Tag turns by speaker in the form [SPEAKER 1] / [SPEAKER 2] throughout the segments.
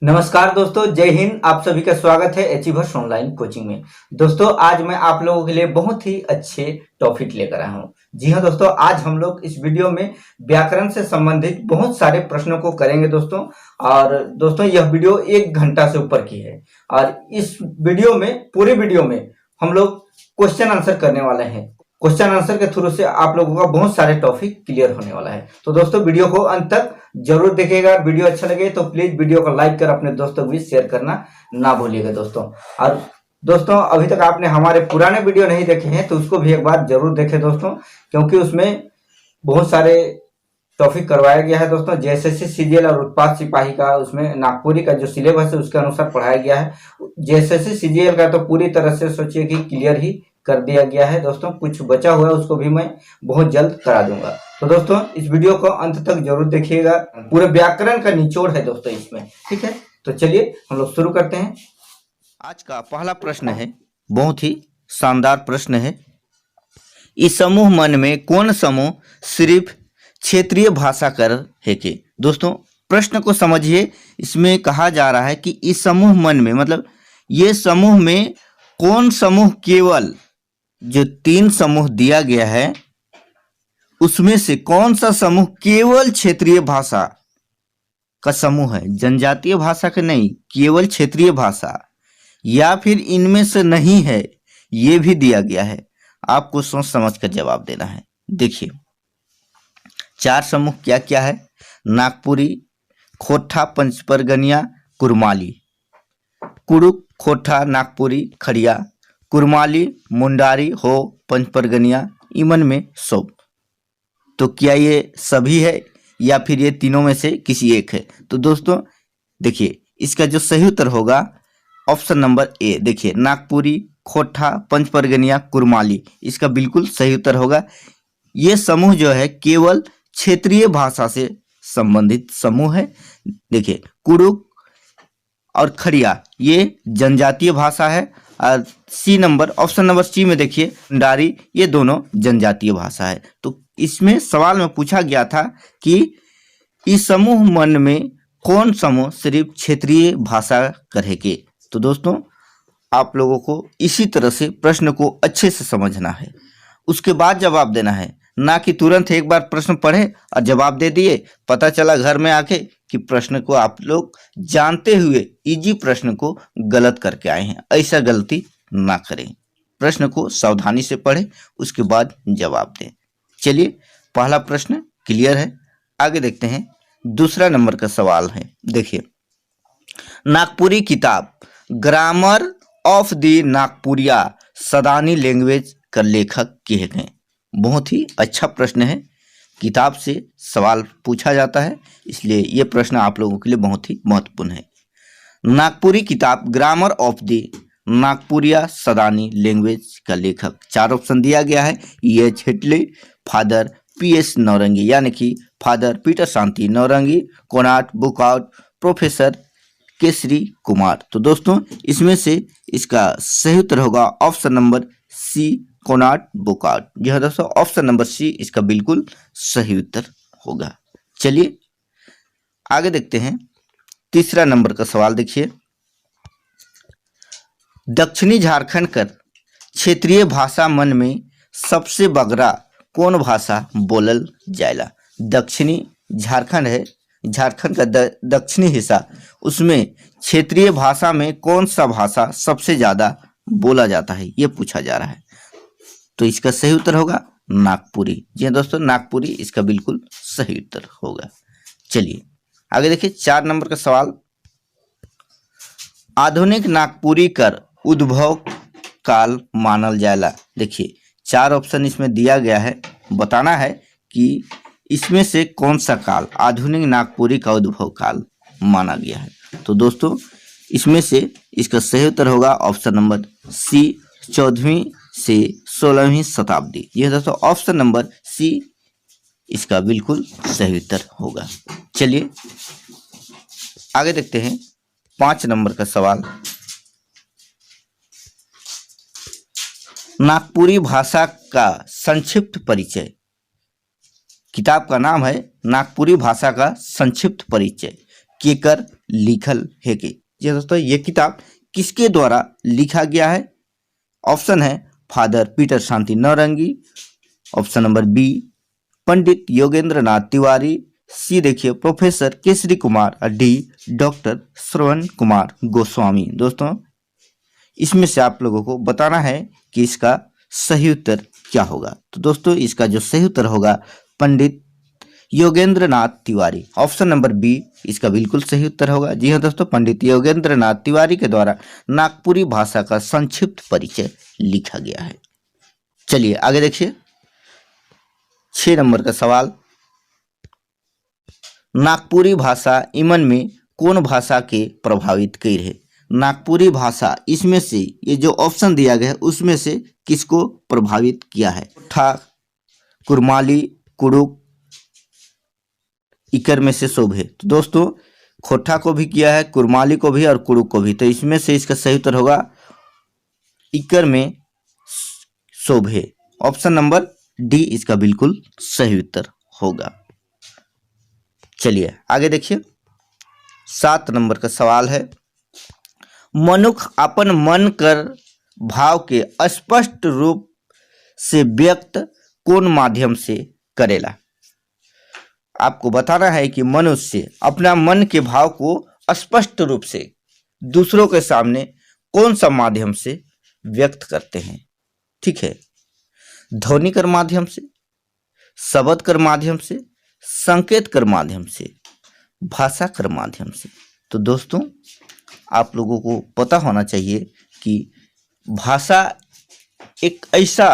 [SPEAKER 1] नमस्कार दोस्तों, जय हिंद। आप सभी का स्वागत है अचीवर्स ऑनलाइन कोचिंग में। दोस्तों, आज मैं आप लोगों के लिए बहुत ही अच्छे टॉपिक लेकर आया हूं। जी हां दोस्तों, आज हम लोग इस वीडियो में व्याकरण से संबंधित बहुत सारे प्रश्नों को करेंगे दोस्तों। और दोस्तों, यह वीडियो 1 घंटा से ऊपर की है और इस वीडियो में, पूरे वीडियो में हम लोग क्वेश्चन आंसर करने वाले हैं। क्वेश्चन आंसर के थ्रू से आप लोगों का बहुत सारे टॉपिक क्लियर होने वाला है। तो दोस्तों, वीडियो को अंत तक जरूर देखिएगा। वीडियो अच्छा लगे तो प्लीज वीडियो को लाइक कर अपने दोस्तों के बीच शेयर करना ना भूलिएगा दोस्तों। और दोस्तों, अभी तक आपने हमारे पुराने वीडियो नहीं देखे हैं तो उसको भी एक बार जरूर देखें दोस्तों, क्योंकि उसमें बहुत सारे टॉपिक करवाया गया है दोस्तों। जेएसएससी सीजीएल और उत्पाद सिपाही का, उसमें नागपुरी का जो सिलेबस है उसके अनुसार पढ़ाया गया है। जेएसएससी सीजीएल का तो पूरी तरह से सोचिए कि क्लियर ही कर दिया गया है दोस्तों। कुछ बचा हुआ है उसको भी मैं बहुत जल्द करा दूंगा। तो दोस्तों, इस वीडियो को अंत तक जरूर देखिएगा। पूरे व्याकरण का निचोड़ है दोस्तों इसमें, ठीक है। तो चलिए हम लोग शुरू करते हैं।
[SPEAKER 2] आज का पहला प्रश्न है, बहुत ही शानदार प्रश्न है। इस समूह मन में कौन समूह सिर्फ क्षेत्रीय भाषा कर है के? दोस्तों, प्रश्न को समझिए। इसमें कहा जा रहा है कि इस समूह मन में, मतलब ये समूह में कौन समूह, केवल जो 3 समूह दिया गया है उसमें से कौन सा समूह केवल क्षेत्रीय भाषा का समूह है, जनजातीय भाषा का नहीं, केवल क्षेत्रीय भाषा, या फिर इनमें से नहीं है, ये भी दिया गया है। आपको सोच समझ कर जवाब देना है। देखिए, 4 समूह क्या क्या है? नागपुरी, खोटा, पंचपरगनिया, कुरमाली। कुड़ुक, खोटा, नागपुरी, खड़िया, कुरमाली, मुंडारी, हो, पंचपरगनिया, इमन में सौ। तो क्या ये सभी है या फिर ये तीनों में से किसी एक है? तो दोस्तों देखिए, इसका जो सही उत्तर होगा ऑप्शन नंबर ए। देखिए, नागपुरी, खोटा, पंचपरगनिया, कुरमाली, इसका बिल्कुल सही उत्तर होगा। ये समूह जो है केवल क्षेत्रीय भाषा से संबंधित समूह है। देखिए, कुड़ुक और खड़िया ये जनजातीय भाषा है। और C number, option number C में देखिए, मुंडारी, ये दोनों जनजातीय भाषा है। तो इसमें सवाल में पूछा गया था कि इस समूह मन में कौन समूह सिर्फ क्षेत्रीय भाषा कहेंगे। तो दोस्तों, आप लोगों को इसी तरह से प्रश्न को अच्छे से समझना है, उसके बाद जवाब देना है, ना कि तुरंत एक बार प्रश्न पढ़े और जवाब दे दिए, पता चला घर में आके कि प्रश्न को आप लोग जानते हुए इजी प्रश्न को गलत करके आए हैं। ऐसा गलती ना करें, प्रश्न को सावधानी से पढ़ें, उसके बाद जवाब दें। चलिए, पहला प्रश्न क्लियर है। आगे देखते हैं, दूसरा नंबर का सवाल है। देखिए, नागपुरी किताब grammar of the Nagpuria Sadani language का लेखक के हैं। बहुत ही अच्छा प्रश्न है, किताब से सवाल पूछा जाता है, इसलिए यह प्रश्न आप लोगों के लिए बहुत ही महत्वपूर्ण है। नागपुरी किताब grammar of the Nagpuria Sadani language का लेखक, 4 ऑप्शन दिया गया है। E.H. हिटले, father P.S. नौरंगी, यानी कि फादर पीटर शांति नौरंगी, कोनाट बुकआउट, प्रोफेसर केसरी कुमार। तो दोस्तों, इसमें से इसका सही उत्तर होगा ऑप्शन नंबर सी, कोनाट बुकआउट। जी हाँ दोस्तों, ऑप्शन नंबर सी इसका बिल्कुल सही उत्तर होगा। चलिए आगे देखते हैं, तीसरा नंबर का सवाल देखिए। दक्षिणी झारखंड कर क्षेत्रीय भाषा मन में सबसे बगरा कौन भाषा बोलल जायला? दक्षिणी झारखंड है, झारखंड का दक्षिणी हिस्सा, उसमें क्षेत्रीय भाषा में कौन सा भाषा सबसे ज्यादा बोला जाता है, ये पूछा जा रहा है। तो इसका सही उत्तर होगा नागपुरी। जी हाँ दोस्तों, नागपुरी इसका बिल्कुल सही उत्तर होगा। चलिए आगे देखिए, 4 नंबर का सवाल। आधुनिक नागपुरी कर उद्भव काल मानल जायला। देखिए, 4 ऑप्शन इसमें दिया गया है, बताना है कि इसमें से कौन सा काल आधुनिक नागपुरी का उद्भव काल माना गया है। तो दोस्तों, इसमें से इसका सही उत्तर होगा ऑप्शन नंबर सी, 14वीं से 16वीं शताब्दी। यह दोस्तों ऑप्शन नंबर सी इसका बिल्कुल सही उत्तर होगा। चलिए आगे देखते हैं, 5 नंबर का सवाल। नागपुरी भाषा का संक्षिप्त परिचय। किताब का नाम है नागपुरी भाषा का संक्षिप्त परिचय। केकर लिखल है के। जी दोस्तों, ये किताब किसके द्वारा लिखा गया है? ऑप्शन है फादर पीटर शांति नौरंगी, ऑप्शन नंबर बी पंडित योगेंद्र नाथ तिवारी, सी देखिए प्रोफेसर केसरी कुमार और डी डॉक्टर श्रवण कुमार गोस्वामी। दोस्तों, इसमें से आप लोगों को बताना है कि इसका सही उत्तर क्या होगा। तो दोस्तों, इसका जो सही उत्तर होगा पंडित योगेंद्र नाथ तिवारी, ऑप्शन नंबर बी इसका बिल्कुल सही उत्तर होगा। जी हाँ दोस्तों, पंडित योगेंद्र नाथ तिवारी के द्वारा नागपुरी भाषा का संक्षिप्त परिचय लिखा गया है। चलिए आगे देखिए 6 नंबर का सवाल, नागपुरी भाषा इमन में कौन भाषा के प्रभावित कर है? नागपुरी भाषा इसमें से ये जो ऑप्शन दिया गया है उसमें से किसको प्रभावित किया है? ठा, कुरमाली, कुड़ुक, इकर में से शोभ है। तो दोस्तों, खोठा को भी किया है, कुरमाली को भी और कुड़ुक को भी। तो इसमें से इसका सही उत्तर होगा इकर में शोभ है, ऑप्शन नंबर डी इसका बिल्कुल सही उत्तर होगा। चलिए आगे देखिए 7 नंबर का सवाल है, मनुष्य अपन मन कर भाव के स्पष्ट रूप से व्यक्त कौन माध्यम से करेला? आपको बताना है कि मनुष्य अपना मन के भाव को स्पष्ट रूप से दूसरों के सामने कौन सा माध्यम से व्यक्त करते हैं। ठीक है, ध्वनि कर माध्यम से, शब्द कर माध्यम से, संकेत कर माध्यम से, भाषा कर माध्यम से। तो दोस्तों, आप लोगों को पता होना चाहिए कि भाषा एक ऐसा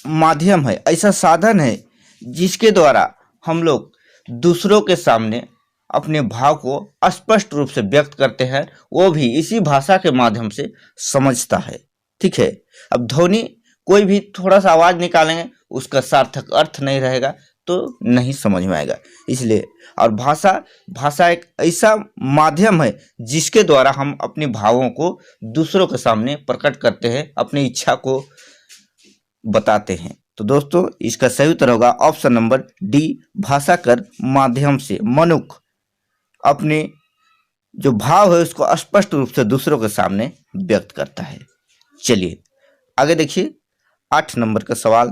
[SPEAKER 2] माध्यम है, ऐसा साधन है जिसके द्वारा हम लोग दूसरों के सामने अपने भाव को स्पष्ट रूप से व्यक्त करते हैं, वो भी इसी भाषा के माध्यम से समझता है। ठीक है, अब ध्वनि कोई भी थोड़ा सा आवाज निकालेंगे उसका सार्थक अर्थ नहीं रहेगा तो नहीं समझ में आएगा। इसलिए और भाषा एक ऐसा माध्यम है जिसके द्वारा हम अपने भावों को दूसरों के सामने प्रकट करते हैं, अपनी इच्छा को बताते हैं। तो दोस्तों, इसका सही उत्तर होगा ऑप्शन नंबर डी, भाषा कर माध्यम से मनुष्य अपने जो भाव है उसको स्पष्ट रूप से दूसरों के सामने व्यक्त करता है। चलिए आगे देखिए 8 नंबर का सवाल,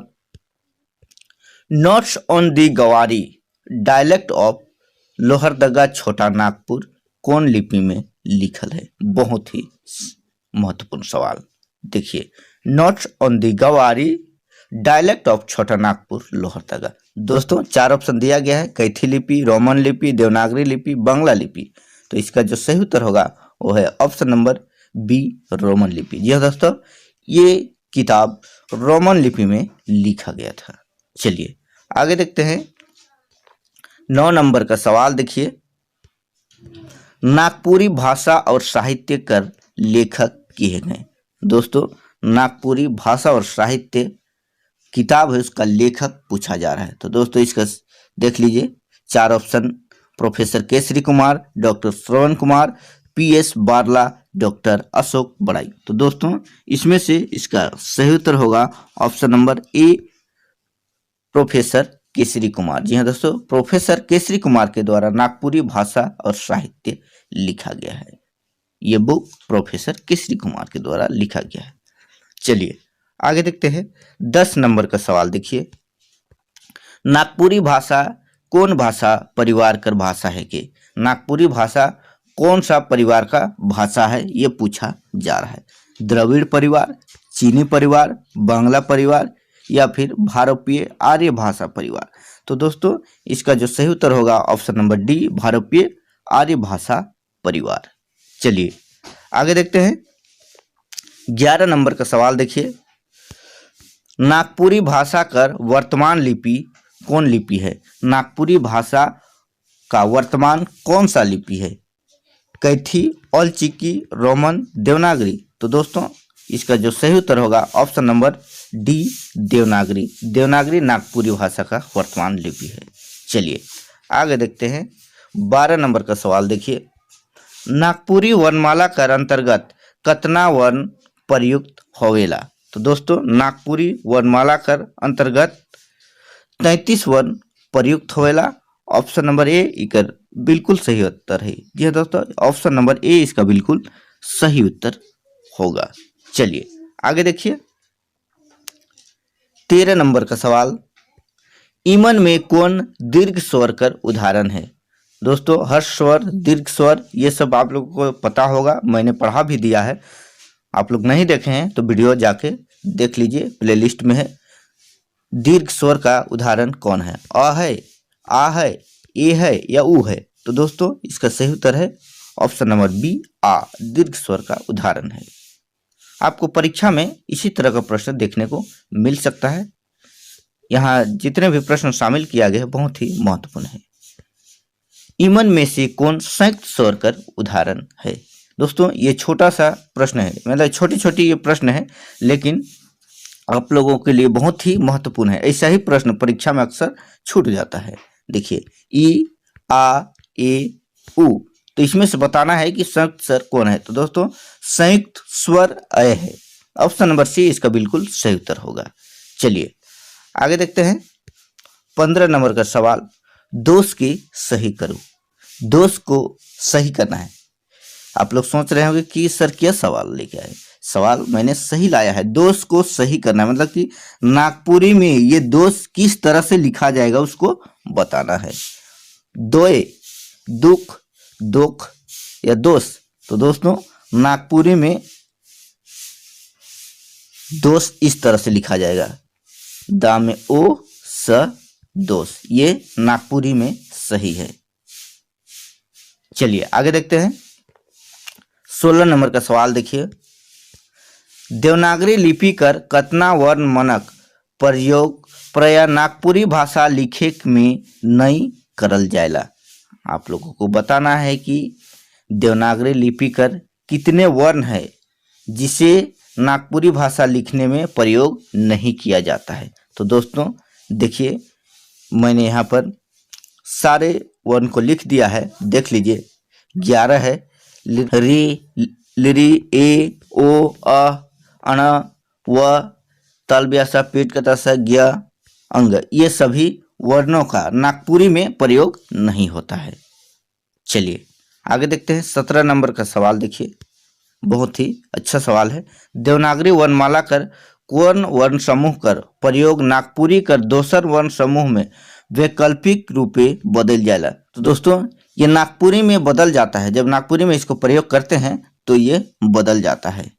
[SPEAKER 2] नोट्स ऑन दी गवारी डायलेक्ट ऑफ लोहरदगा छोटा नागपुर कौन लिपि में लिखल है? बहुत ही महत्वपूर्ण सवाल। देखिए, नोट्स ऑन दी गवारी डायलेक्ट ऑफ छोटा नागपुर लोहरदगा। दोस्तों, 4 ऑप्शन दिया गया है, कैथी लिपि, रोमन लिपि, देवनागरी लिपि, बांग्ला लिपि। तो इसका जो सही उत्तर होगा वो है ऑप्शन नंबर बी, रोमन लिपि। जी हाँ दोस्तों, ये किताब रोमन लिपि में लिखा गया था। चलिए आगे देखते हैं 9 नंबर का सवाल। देखिए, नागपुरी भाषा और साहित्य कर लेखक किए गए। दोस्तों, नागपुरी भाषा और साहित्य किताब है उसका लेखक पूछा जा रहा है। तो दोस्तों, इसका देख लीजिए 4 option, professor Kesari Kumar, doctor Shravan Kumar, PS Barla, doctor Ashok Badai. तो दोस्तों, इसमें से इसका सही उत्तर होगा option number A, professor Kesari Kumar. जी हाँ दोस्तों, प्रोफेसर केसरी कुमार के द्वारा नागपुरी भाषा और साहित्य लिखा गया है। ये बुक प्रोफेसर केसरी कुमार के द्वारा लिखा गया है। चलिए आगे देखते हैं 10 नंबर का सवाल। देखिए, नागपुरी भाषा कौन भाषा परिवार कर भाषा है के? नागपुरी भाषा कौन सा परिवार का भाषा है ये पूछा जा रहा है। द्रविड़ परिवार, चीनी परिवार, बांग्ला परिवार या फिर भारतीय आर्य भाषा परिवार। तो दोस्तों, इसका जो सही उत्तर होगा ऑप्शन नंबर डी, भारतीय आर्य भाषा परिवार। चलिए आगे देखते हैं 11 नंबर का सवाल। देखिए, नागपुरी भाषा कर वर्तमान लिपि कौन लिपि है? नागपुरी भाषा का वर्तमान कौन सा लिपि है? कैथी, औलचिकी, रोमन, देवनागरी। तो दोस्तों, इसका जो सही उत्तर होगा option number D, Devanagari. Devanagari Nagpuri भाषा का वर्तमान लिपि है। चलिए आगे देखते हैं 12 नंबर का सवाल। देखिए, नागपुरी वर्णमाला कर अंतर्गत कतना वर्ण प्रयुक्त होवेला? तो दोस्तों, नागपुरी वर्णमाला कर अंतर्गत 33 वर्ण प्रयुक्त होवेला। ऑप्शन नंबर ए इकर बिल्कुल सही उत्तर है। जी हाँ दोस्तों, ऑप्शन नंबर ए इसका बिल्कुल सही उत्तर होगा। चलिए आगे देखिए 13 नंबर का सवाल, ईमन में कौन दीर्घ स्वर कर उदाहरण है। दोस्तों हर्ष स्वर, दीर्घ स्वर ये सब आप लोगों को पता होगा, मैंने पढ़ा भी दिया है। आप लोग नहीं देखे हैं तो वीडियो जाके देख लीजिए, प्लेलिस्ट में है। दीर्घ स्वर का उदाहरण कौन है? अ है, आ है, ए है या उ है? तो दोस्तों इसका सही उत्तर है ऑप्शन नंबर बी, आ। दीर्घ स्वर का उदाहरण है। आपको परीक्षा में इसी तरह का प्रश्न देखने को मिल सकता है। यहाँ जितने भी प्रश्न शामिल किया गया है बहुत ही महत्वपूर्ण है। ईमन में से कौन संयुक्त स्वर कर उदाहरण है? दोस्तों ये छोटा सा प्रश्न है, मतलब छोटी छोटी ये प्रश्न है, लेकिन आप लोगों के लिए बहुत ही महत्वपूर्ण है। ऐसा ही प्रश्न परीक्षा में अक्सर छूट जाता है। देखिए ई, आ, ए, उ, तो इसमें से बताना है कि संयुक्त स्वर कौन है। तो दोस्तों संयुक्त स्वर अ है। ऑप्शन नंबर सी इसका बिल्कुल सही उत्तर होगा। चलिए आगे देखते हैं 15 नंबर का सवाल, दोष की सही करो। दोष को सही करना है। आप लोग सोच रहे होंगे कि सर क्या सवाल लेके आए। सवाल मैंने सही लाया है, दोष को सही करना है, मतलब कि नागपुरी में ये दोष किस तरह से लिखा जाएगा उसको बताना है। दोए, दुख, दुख या दोष। तो दोस्तों नागपुरी में दोष इस तरह से लिखा जाएगा, दा में ओ, स, दोष। ये नागपुरी में सही है। चलिए आगे देखते हैं 16 नंबर का सवाल देखिए, देवनागरी लिपि कर कतना वर्ण मनक प्रयोग प्राय नागपुरी भाषा लिखे में नहीं करल जाएला। आप लोगों को बताना है कि देवनागरी लिपि कर कितने वर्ण है जिसे नागपुरी भाषा लिखने में प्रयोग नहीं किया जाता है। तो दोस्तों देखिए मैंने यहाँ पर सारे वर्ण को लिख दिया है, देख लीजिए। 11 है, री, लिरी, ए, ओ, अ, अण, व, तालव्यासा, पेट का तसा, ज्ञ, अंग, ये सभी वर्णों का नागपुरी में प्रयोग नहीं होता है। चलिए आगे देखते हैं 17 नंबर का सवाल देखिए, बहुत ही अच्छा सवाल है। देवनागरी वर्णमाला कर कौन वर्ण समूह कर प्रयोग नागपुरी कर दोसर वर्ण समूह में वैकल्पिक रूपे बदल जाएगा। तो दोस्तों ये नागपुरी में बदल जाता है, जब नागपुरी में इसको प्रयोग करते हैं तो ये बदल जाता है।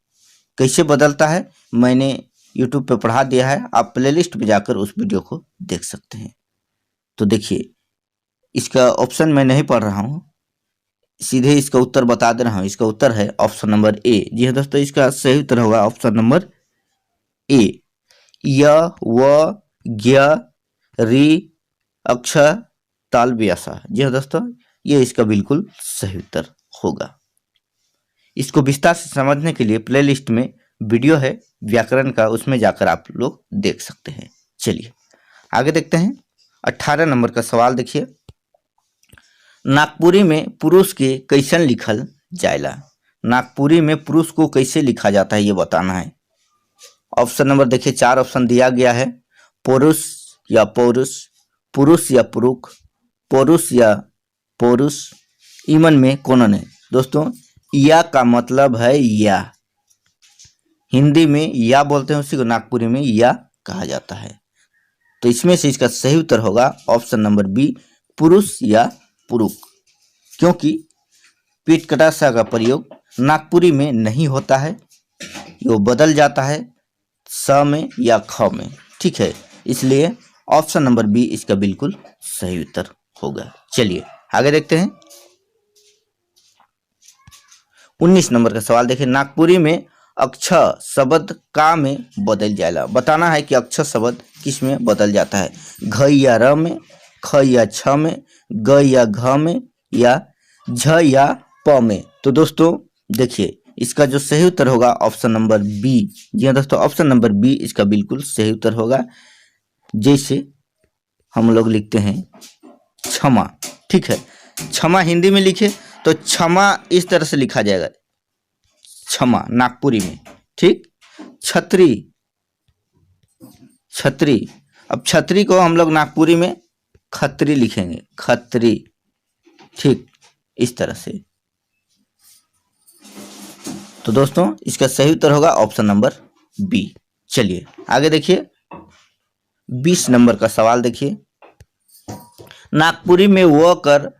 [SPEAKER 2] कैसे बदलता है मैंने YouTube पे पढ़ा दिया है, आप प्लेलिस्ट पे जाकर उस वीडियो को देख सकते हैं। तो देखिए इसका ऑप्शन मैं नहीं पढ़ रहा हूँ, सीधे इसका उत्तर बता दे रहा हूँ। इसका उत्तर है ऑप्शन नंबर ए। जी हाँ दोस्तों, इसका सही उत्तर होगा ऑप्शन नंबर ए। य, व, ज्ञ, री, अक्ष, ताल, व्यासा। जी हाँ दोस्तों, ये इसका बिल्कुल सही उत्तर होगा। इसको विस्तार से समझने के लिए प्लेलिस्ट में वीडियो है व्याकरण का, उसमें जाकर आप लोग देख सकते हैं। चलिए आगे देखते हैं 18 नंबर का सवाल देखिए, नागपुरी में पुरुष के कैसन लिखल जाएला। नागपुरी में पुरुष को कैसे लिखा जाता है ये बताना है। ऑप्शन नंबर देखिए 4 ऑप्शन दिया गया है, पुरुष या पौरुष, पुरुष या पुरुष, पौरुष या पौरुष, ईमन में कौन है। दोस्तों या का मतलब है या, हिंदी में या बोलते हैं, उसी को नागपुरी में या कहा जाता है। तो इसमें से इसका सही उत्तर होगा ऑप्शन नंबर बी, पुरुष या पुरुष, क्योंकि पीठ कटासा का प्रयोग नागपुरी में नहीं होता है, वो बदल जाता है स में या ख में। ठीक है, इसलिए ऑप्शन नंबर बी इसका बिल्कुल सही उत्तर होगा। चलिए आगे देखते हैं 19 नंबर का सवाल देखिए, नागपुरी में अक्ष शब्द का में बदल जाएगा। बताना है कि अक्ष शब्द किस में बदल जाता है, घ या र में, ख या छ में, ग या घ में या झ या प में। तो दोस्तों देखिए इसका जो सही उत्तर होगा ऑप्शन नंबर बी। जी हाँ दोस्तों, ऑप्शन नंबर बी इसका बिल्कुल सही उत्तर होगा। जैसे हम लोग लिखते हैं क्षमा, ठीक है, क्षमा हिंदी में लिखे तो क्षमा इस तरह से लिखा जाएगा, क्षमा नागपुरी में। ठीक, छतरी, छतरी, अब छतरी को हम लोग नागपुरी में खत्री लिखेंगे, खत्री, ठीक इस तरह से। तो दोस्तों इसका सही उत्तर होगा ऑप्शन नंबर बी। चलिए आगे देखिए 20 नंबर का सवाल देखिए। नागपुरी में व कर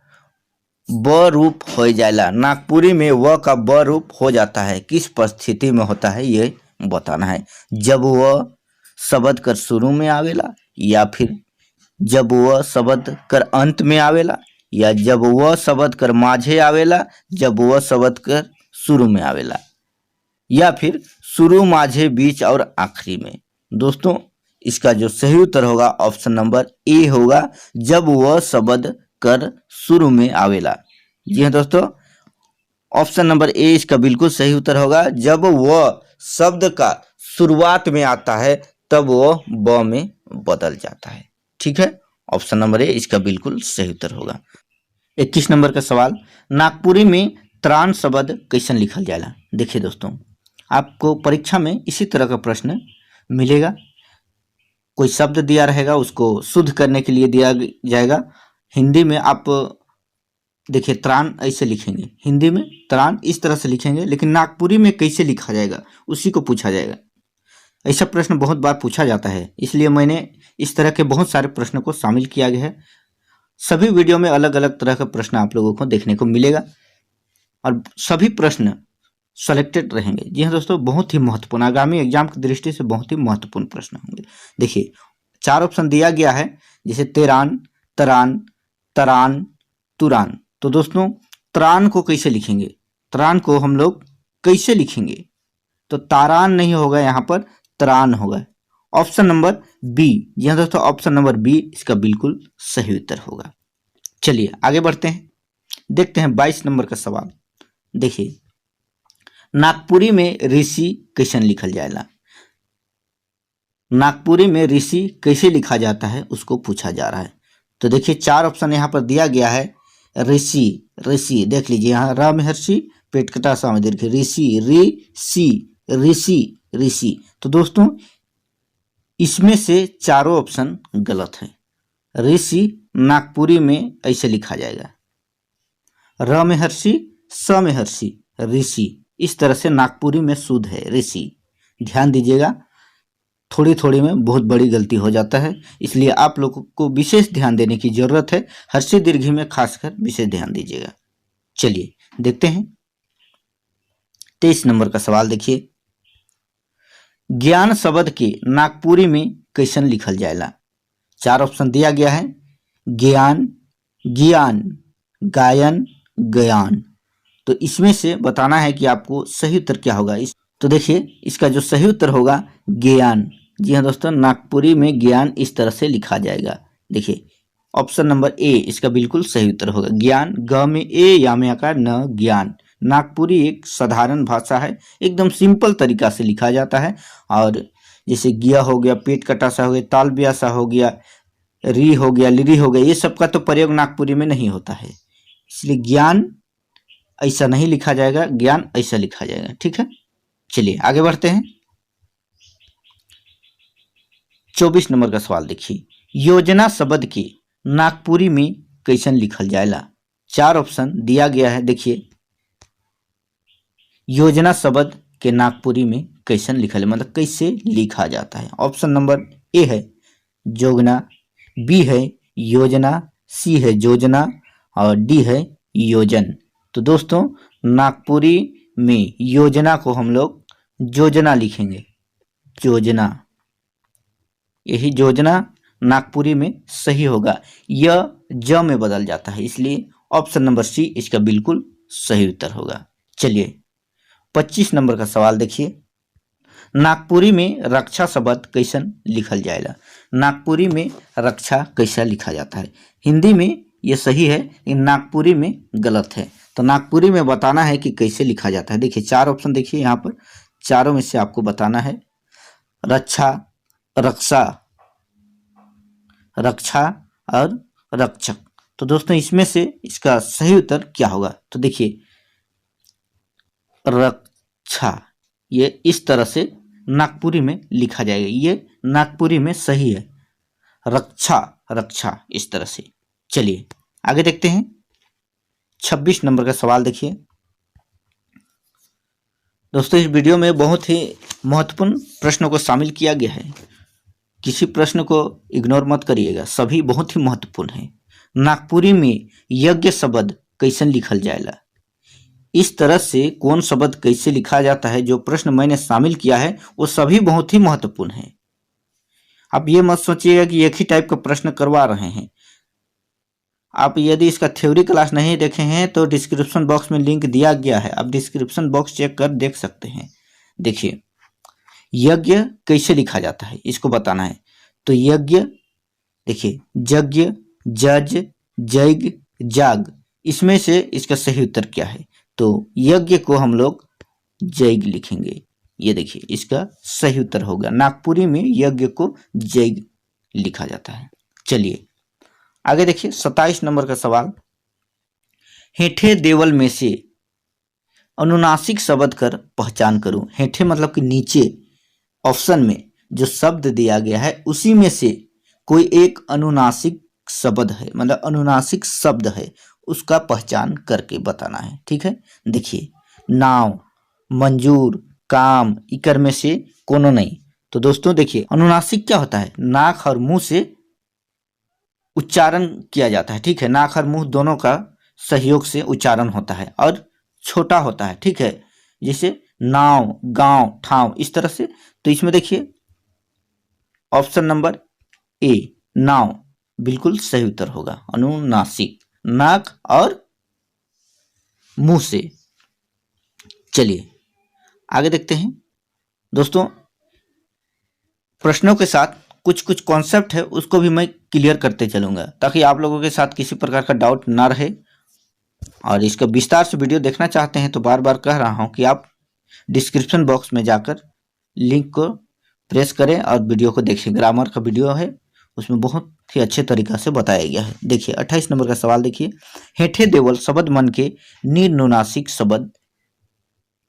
[SPEAKER 2] ब रूप हो जाएला। नागपुरी में व का ब रूप हो जाता है, किस परिस्थिति में होता है ये बताना है। जब वह शब्द कर शुरू में आवेला, या फिर जब वह शब्द कर अंत में आवेला, या जब वह शब्द कर माझे आवेला, जब वह शब्द कर शुरू में आवेला, या फिर शुरू माझे बीच और आखिरी में। दोस्तों इसका जो सही उत्तर होगा ऑप्शन नंबर ए होगा, जब वह शब्द कर शुरू में आवेला। जी हाँ दोस्तों, ऑप्शन नंबर ए इसका बिल्कुल सही उत्तर होगा। जब वह शब्द का शुरुआत में आता है तब वह ब में बदल जाता है। ठीक है, ऑप्शन नंबर ए इसका बिल्कुल सही उत्तर होगा। 21 नंबर का सवाल, नागपुरी में त्राण शब्द कैसन लिखल जाएगा। देखिए दोस्तों, आपको परीक्षा में इसी तरह का प्रश्न मिलेगा। कोई शब्द दिया रहेगा, उसको शुद्ध करने के लिए दिया जाएगा। हिंदी में आप देखिए त्राण ऐसे लिखेंगे, हिंदी में त्राण इस तरह से लिखेंगे, लेकिन नागपुरी में कैसे लिखा जाएगा उसी को पूछा जाएगा। ऐसा प्रश्न बहुत बार पूछा जाता है, इसलिए मैंने इस तरह के बहुत सारे प्रश्नों को शामिल किया गया है। सभी वीडियो में अलग अलग तरह का प्रश्न आप लोगों को देखने को मिलेगा और सभी प्रश्न सेलेक्टेड रहेंगे। जी हाँ दोस्तों, बहुत ही महत्वपूर्ण, आगामी एग्जाम की दृष्टि से बहुत ही महत्वपूर्ण प्रश्न होंगे। देखिए 4 ऑप्शन दिया गया है, जैसे तेरान, तरान, तरान, तुरान। तो दोस्तों त्राण को कैसे लिखेंगे, त्राण को हम लोग कैसे लिखेंगे, तो तारान नहीं होगा, यहाँ पर त्राण होगा। ऑप्शन नंबर बी, जी हाँ दोस्तों, ऑप्शन नंबर बी इसका बिल्कुल सही उत्तर होगा। चलिए आगे बढ़ते हैं, देखते हैं 22 नंबर का सवाल। देखिए नागपुरी में ऋषि कैसन लिखल जाएगा। नागपुरी में ऋषि कैसे लिखा जाता है उसको पूछा जा रहा है। तो देखिए 4 ऑप्शन यहाँ पर दिया गया है। ऋषि, ऋषि देख लीजिए, यहाँ र में हर्षि, पेट कटा सा में दीर्घ, ऋषि, ऋषि, ऋषि, ऋषि। तो दोस्तों इसमें से चारों ऑप्शन गलत है। ऋषि नागपुरी में ऐसे लिखा जाएगा, र में हर्षि, स में हर्षि, ऋषि, इस तरह से नागपुरी में शुद्ध है ऋषि। ध्यान दीजिएगा, थोड़ी थोड़ी में बहुत बड़ी गलती हो जाता है, इसलिए आप लोगों को विशेष ध्यान देने की जरूरत है। हर्षि दीर्घी में खासकर विशेष ध्यान दीजिएगा। चलिए देखते हैं 23 नंबर का सवाल। देखिए ज्ञान शब्द के नागपुरी में कैसन लिखल जाएगा। 4 ऑप्शन दिया गया है, ज्ञान, ज्ञान, गायन, ज्ञान। तो इसमें से बताना है कि आपको सही उत्तर क्या होगा। तो देखिए इसका जो सही उत्तर होगा ज्ञान। जी हाँ दोस्तों, नागपुरी में ज्ञान इस तरह से लिखा जाएगा। देखिए ऑप्शन नंबर ए इसका बिल्कुल सही उत्तर होगा। ज्ञान, ग में ए, या में आकार न, ज्ञान। नागपुरी एक साधारण भाषा है, एकदम सिंपल तरीका से लिखा जाता है। और जैसे गिया हो गया, पेट कटासा हो गया, ताल ब्यासा हो गया, री हो गया, लिरी हो गया, ये सब का तो प्रयोग नागपुरी में नहीं होता है, इसलिए ज्ञान ऐसा नहीं लिखा जाएगा, ज्ञान ऐसा लिखा जाएगा। ठीक है, चलिए आगे बढ़ते हैं। 24 नंबर का सवाल देखिए, योजना शब्द के नागपुरी में कैसन लिखल जाएगा। 4 ऑप्शन दिया गया है। देखिए योजना शब्द के नागपुरी में कैसन लिखल है, मतलब कैसे लिखा जाता है। ऑप्शन नंबर ए है जोगना, बी है योजना, सी है योजना और डी है योजन। तो दोस्तों नागपुरी में योजना को हम लोग योजना लिखेंगे, योजना, यही योजना नागपुरी में सही होगा। यह ज में बदल जाता है, इसलिए ऑप्शन नंबर सी इसका बिल्कुल सही उत्तर होगा। चलिए 25 नंबर का सवाल देखिए, नागपुरी में रक्षा शब्द कैसन लिखल जाएगा। नागपुरी में रक्षा कैसा लिखा जाता है। हिंदी में यह सही है, लेकिन नागपुरी में गलत है। तो नागपुरी में बताना है कि कैसे लिखा जाता है। देखिए 4 ऑप्शन देखिए, यहाँ पर चारों में से आपको बताना है। रक्षा, रक्षा, रक्षा और रक्षक। तो दोस्तों इसमें से इसका सही उत्तर क्या होगा। तो देखिए रक्षा, ये इस तरह से नागपुरी में लिखा जाएगा, ये नागपुरी में सही है। रक्षा, रक्षा, इस तरह से। चलिए आगे देखते हैं। 26 नंबर का सवाल देखिए। दोस्तों इस वीडियो में बहुत ही महत्वपूर्ण प्रश्नों को शामिल किया गया है, किसी प्रश्न को इग्नोर मत करिएगा, सभी बहुत ही महत्वपूर्ण है। नागपुरी में यज्ञ शब्द कैसे लिखल जाएगा, इस तरह से कौन शब्द कैसे लिखा जाता है, जो प्रश्न मैंने शामिल किया है वो सभी बहुत ही महत्वपूर्ण है। आप ये मत सोचिएगा कि एक ही टाइप का प्रश्न करवा रहे हैं। आप यदि इसका थ्योरी क्लास नहीं देखे हैं तो डिस्क्रिप्शन बॉक्स में लिंक दिया गया है, आप डिस्क्रिप्शन बॉक्स चेक कर देख सकते हैं। देखिए यज्ञ कैसे लिखा जाता है इसको बताना है। तो यज्ञ देखिए यज्ञ, जज, जैग, जाग, इसमें से इसका सही उत्तर क्या है? तो यज्ञ को हम लोग जैग लिखेंगे। ये देखिए इसका सही उत्तर होगा। नागपुरी में यज्ञ को जैग लिखा जाता है। चलिए आगे देखिए 27 नंबर का सवाल। हेठे देवल में से अनुनासिक शब्द कर पहचान करूं। हेठे मतलब कि नीचे ऑप्शन में जो शब्द दिया गया है उसी में से कोई एक अनुनासिक शब्द है, मतलब अनुनासिक शब्द है, उसका पहचान करके बताना है। ठीक है, देखिए नाव, मंजूर, काम, इकर में से कोनो नहीं। तो दोस्तों देखिए अनुनासिक क्या होता है? नाक और मुंह से उच्चारण किया जाता है। ठीक है, नाक और मुंह दोनों का सहयोग से उच्चारण होता है और छोटा होता है। ठीक है, जैसे नाव, गांव, ठाव, इस तरह से। तो इसमें देखिए ऑप्शन नंबर ए नाव बिल्कुल सही उत्तर होगा। अनुनासिक नाक और मुंह से। चलिए आगे देखते हैं। दोस्तों प्रश्नों के साथ कुछ कुछ कॉन्सेप्ट है उसको भी मैं क्लियर करते चलूंगा ताकि आप लोगों के साथ किसी प्रकार का डाउट ना रहे। और इसका विस्तार से वीडियो देखना चाहते हैं तो बार बार कह रहा हूं कि आप डिस्क्रिप्शन बॉक्स में जाकर लिंक को प्रेस करें और वीडियो को देखें। ग्रामर का वीडियो है, उसमें बहुत ही अच्छे तरीका से बताया गया है। देखिए 28 नंबर का सवाल देखिए। हेठे देवल शब्द मन के निर्नुनासिक शब्द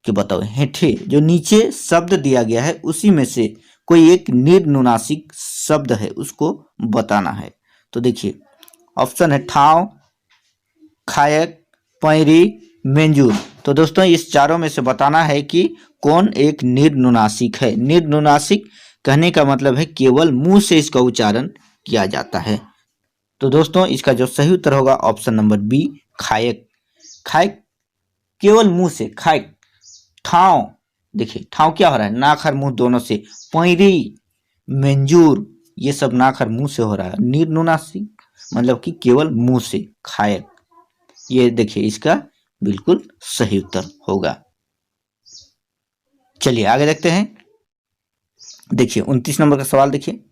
[SPEAKER 2] के बताओ। हेठे जो नीचे शब्द दिया गया है उसी में से कोई एक निर्नुनासिक शब्द है, उसको बताना है। तो देखिए ऑप्शन है ठाव, खायक, पैरी, मेंजूर। तो दोस्तों इस चारों में से बताना है कि कौन एक निर्नुनासिक है। निर्नुनासिक कहने का मतलब है केवल मुंह से इसका उच्चारण किया जाता है। तो दोस्तों इसका जो सही उत्तर होगा ऑप्शन नंबर बी खायक। खायक केवल मुंह से खायक। ठाव देखिए ठाव क्या हो रहा है? नाक और मुंह दोनों से। पैरी, मेंजूर, ये सब नाक और मुंह से हो रहा है। निर्नुनासिक मतलब कि केवल मुंह से। खायक, ये देखिए इसका बिल्कुल सही उत्तर होगा। चलिए आगे देखते हैं। देखिए 29 नंबर का सवाल देखिए।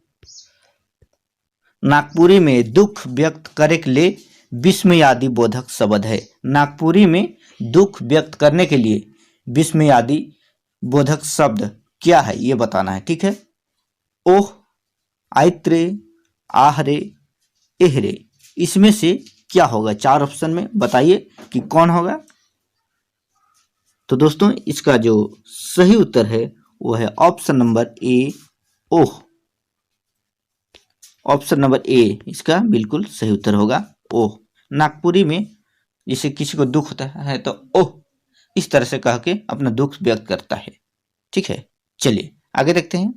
[SPEAKER 2] नागपुरी में दुख व्यक्त करे के लिए विस्मयादि बोधक शब्द है। नागपुरी में दुख व्यक्त करने के लिए विस्मयादि बोधक शब्द क्या है ये बताना है। ठीक है, ओह, आयत्रे, आहरे, एहरे, इसमें से क्या होगा? 4 ऑप्शन में बताइए कि कौन होगा। तो दोस्तों इसका जो सही उत्तर है वो है ऑप्शन नंबर ए ओह। ऑप्शन नंबर ए इसका बिल्कुल सही उत्तर होगा ओह। नागपुरी में जैसे किसी को दुख होता है तो ओह इस तरह से कह के अपना दुख व्यक्त करता है। ठीक है, चलिए आगे देखते हैं।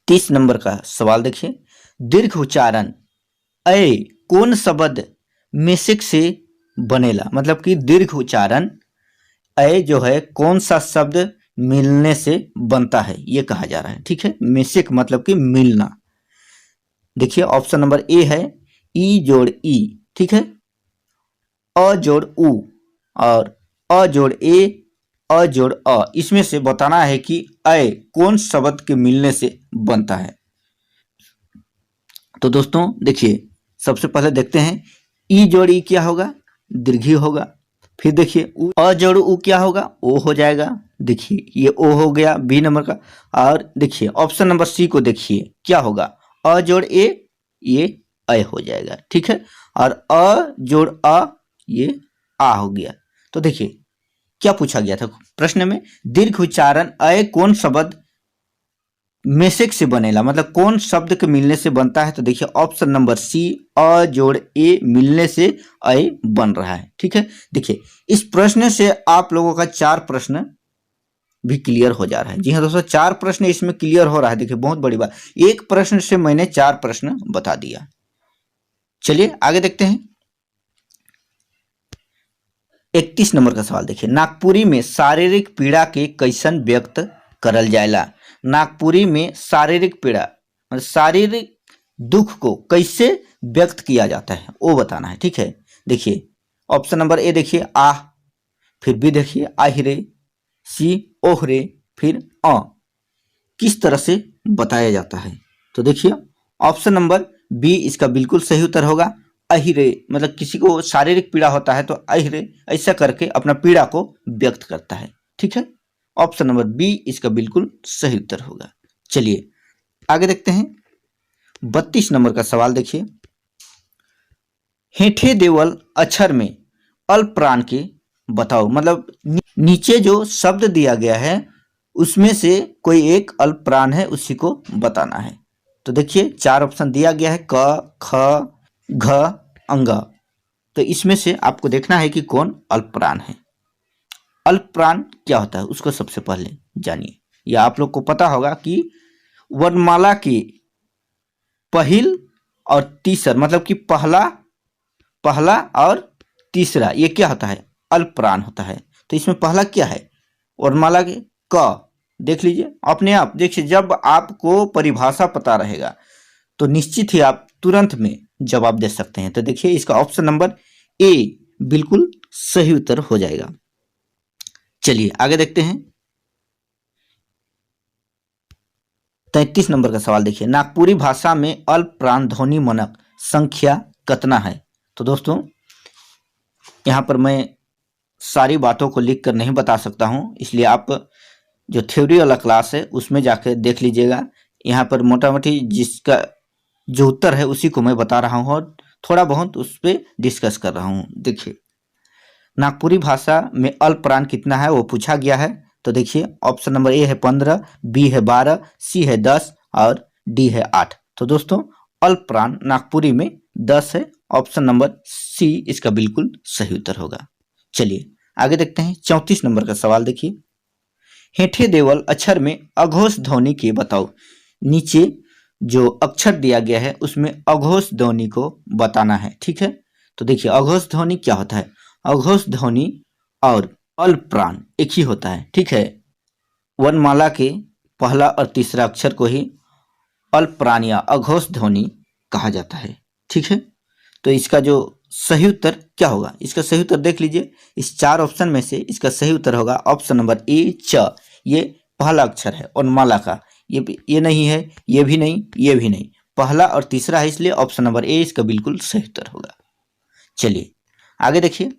[SPEAKER 2] 30 नंबर का सवाल देखिए। दीर्घ उच्चारण अय कौन शब्द मेसिक से बनेला? मतलब कि दीर्घ उच्चारण अय जो है कौन सा शब्द मिलने से बनता है ये कहा जा रहा है। ठीक है, मेसिक मतलब कि मिलना। देखिए ऑप्शन नंबर ए है ई जोड़ ई। ठीक है, अ जोड़ उ और अ जोड़ ए, अ जोड़ अ, इसमें से बताना है कि अय कौन शब्द के मिलने से बनता है। तो दोस्तों देखिए सबसे पहले देखते हैं ई जोड़ ई क्या होगा? दीर्घी होगा। फिर देखिए अ जोड़ उ क्या होगा? ओ हो जाएगा। देखिए ये ओ हो गया बी नंबर का। और देखिए ऑप्शन नंबर सी को देखिए क्या होगा? अ जोड़ ए, ये अ हो जाएगा। ठीक है, और अ जोड़ अ, ये आ हो गया। तो देखिए क्या पूछा गया था प्रश्न में? दीर्घ उच्चारण अय कौन शब्द मेसेक से बनेला, मतलब कौन शब्द के मिलने से बनता है? तो देखिए ऑप्शन नंबर सी, अ जोड़ ए मिलने से अय बन रहा है। ठीक है, देखिए इस प्रश्न से आप लोगों का 4 प्रश्न भी क्लियर हो जा रहा है। जी हाँ दोस्तों, 4 प्रश्न इसमें क्लियर हो रहा है। देखिए बहुत बड़ी बात, एक प्रश्न से मैंने 4 प्रश्न बता दिया। चलिए आगे देखते हैं। 31 नंबर का सवाल देखिए, नागपुरी में शारीरिक पीड़ा के कैसन व्यक्त करल जाएला? नागपुरी में शारीरिक पीड़ा मतलब शारीरिक दुख को कैसे व्यक्त किया जाता है वो बताना है। ठीक है, देखिए ऑप्शन नंबर ए देखिए आह, फिर बी देखिए आहिरे, सी ओहरे, फिर अ। किस तरह से बताया जाता है? तो देखिए ऑप्शन नंबर बी इसका बिल्कुल सही उत्तर होगा। अहिरे मतलब किसी को शारीरिक पीड़ा होता है तो अहिरे ऐसा करके अपना पीड़ा को व्यक्त करता है। ठीक है, ऑप्शन नंबर बी इसका बिल्कुल सही उत्तर होगा। चलिए आगे देखते हैं। 32 नंबर का सवाल देखिए, हेठे देवल अक्षर में अल्प प्राण के बताओ, मतलब नीचे जो शब्द दिया गया है उसमें से कोई एक अल्प प्राण है, उसी को बताना है। तो देखिए 4 ऑप्शन दिया गया है, क, ख, घ, अंग। तो इसमें से आपको देखना है कि कौन अल्प प्राण है। अल्प प्राण क्या होता है उसको सबसे पहले जानिए। या आप लोग को पता होगा कि वर्णमाला की पहिल और तीसर मतलब कि पहला और तीसरा ये क्या होता है? अल्प प्राण होता है। तो इसमें पहला क्या है? वर्णमाला के क, देख लीजिए अपने आप। देखिए जब आपको परिभाषा पता रहेगा तो निश्चित ही आप तुरंत में जवाब दे सकते हैं। तो देखिए इसका ऑप्शन नंबर ए बिल्कुल सही उत्तर हो जाएगा। चलिए आगे देखते हैं। 33 नंबर का सवाल देखिए, नागपुरी भाषा में अल्प प्राण ध्वनि मनक संख्या कितना है? तो दोस्तों यहाँ पर मैं सारी बातों को लिख कर नहीं बता सकता हूँ, इसलिए आप जो थ्योरी वाला क्लास है उसमें जाकर देख लीजिएगा। यहाँ पर मोटा मोटी जिसका जो उत्तर है उसी को मैं बता रहा हूँ और थोड़ा बहुत उस पर डिस्कस कर रहा हूँ। देखिए नागपुरी भाषा में अल्प प्राण कितना है वो पूछा गया है। तो देखिए ऑप्शन नंबर ए है 15, बी है 12, सी है 10 और डी है 8। तो दोस्तों अल्प प्राण नागपुरी में 10 है। ऑप्शन नंबर सी इसका बिल्कुल सही उत्तर होगा। चलिए आगे देखते हैं। 34 नंबर का सवाल देखिए, हेठे देवल अक्षर में अघोष ध्वनि के बताओ। नीचे जो अक्षर दिया गया है उसमें अघोष ध्वनि को बताना है। ठीक है, तो देखिए अघोष ध्वनि क्या होता है? अघोष ध्वनि और अल्प प्राण एक ही होता है। ठीक है, वर्णमाला के पहला और तीसरा अक्षर को ही अल्प प्राण या अघोष ध्वनि कहा जाता है। ठीक है, तो इसका जो सही उत्तर क्या होगा? इसका सही उत्तर देख लीजिए। इस 4 ऑप्शन में से इसका सही उत्तर होगा ऑप्शन नंबर ए च। ये पहला अक्षर है वर्णमाला का, ये नहीं है, ये भी नहीं, ये भी नहीं, पहला और तीसरा है, इसलिए ऑप्शन नंबर ए इसका बिल्कुल सही उत्तर होगा। चलिए आगे देखिए।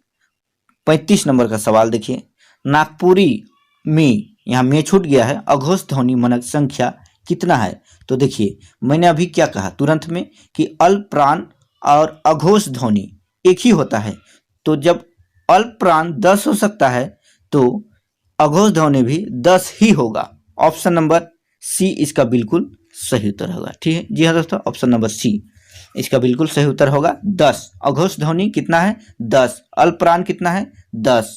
[SPEAKER 2] 35 नंबर का सवाल देखिए, नागपुरी में यहाँ में छूट गया है, अघोष ध्वनि मनक संख्या कितना है? तो देखिए मैंने अभी क्या कहा तुरंत में कि अल्प प्राण और अघोष ध्वनि एक ही होता है। तो जब अल्प प्राण 10 हो सकता है तो अघोष ध्वनि भी 10 ही होगा। ऑप्शन नंबर सी इसका बिल्कुल सही उत्तर होगा। ठीक है, जी हाँ दोस्तों, ऑप्शन नंबर सी इसका बिल्कुल सही उत्तर होगा। 10 अघोष ध्वनि कितना है? 10। अल्प प्राण कितना है? 10।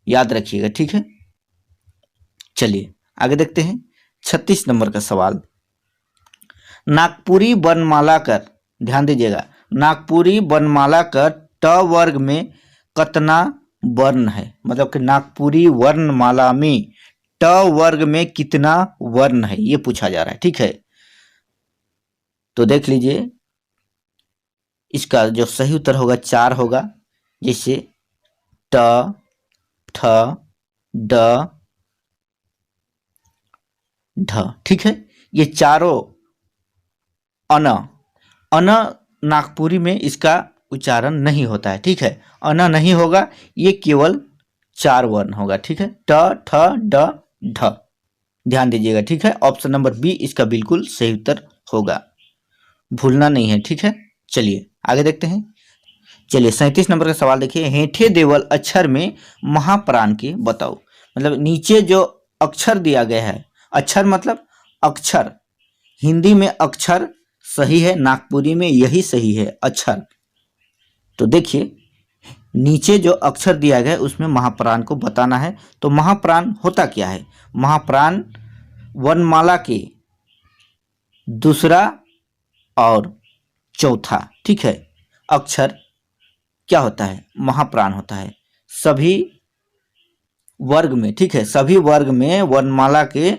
[SPEAKER 2] याद रखिएगा। ठीक है, चलिए आगे देखते हैं। 36 नंबर का सवाल, नागपुरी वर्णमाला कर, ध्यान दीजिएगा, नागपुरी वर्णमाला कर ट वर्ग में कितना वर्ण है? मतलब कि नागपुरी वर्णमाला में ट वर्ग में कितना वर्ण है ये पूछा जा रहा है। ठीक है, तो देख लीजिए इसका जो सही उत्तर होगा 4 होगा, जैसे ट, ठ, ड, ढ। ठीक है, ये चारों अन नागपुरी में इसका उच्चारण नहीं होता है। ठीक है, अन नहीं होगा, ये केवल 4 वर्ण होगा। ठीक है, ट, ठ, ड, ढ, ध्यान दीजिएगा। ठीक है, ऑप्शन नंबर बी इसका बिल्कुल सही उत्तर होगा, भूलना नहीं है। ठीक है, चलिए आगे देखते हैं। चलिए 37 नंबर का सवाल देखिए, हेठे देवल अक्षर में महाप्राण के बताओ। मतलब नीचे जो अक्षर दिया गया है, अक्षर मतलब अक्षर, हिंदी में अक्षर सही है, नागपुरी में यही सही है अक्षर। तो देखिए नीचे जो अक्षर दिया गया है उसमें महाप्राण को बताना है। तो महाप्राण होता क्या है? महाप्राण वर्णमाला के दूसरा और चौथा, ठीक है, अक्षर क्या होता है? महाप्राण होता है। सभी वर्ग में, ठीक है, सभी वर्ग में वर्णमाला के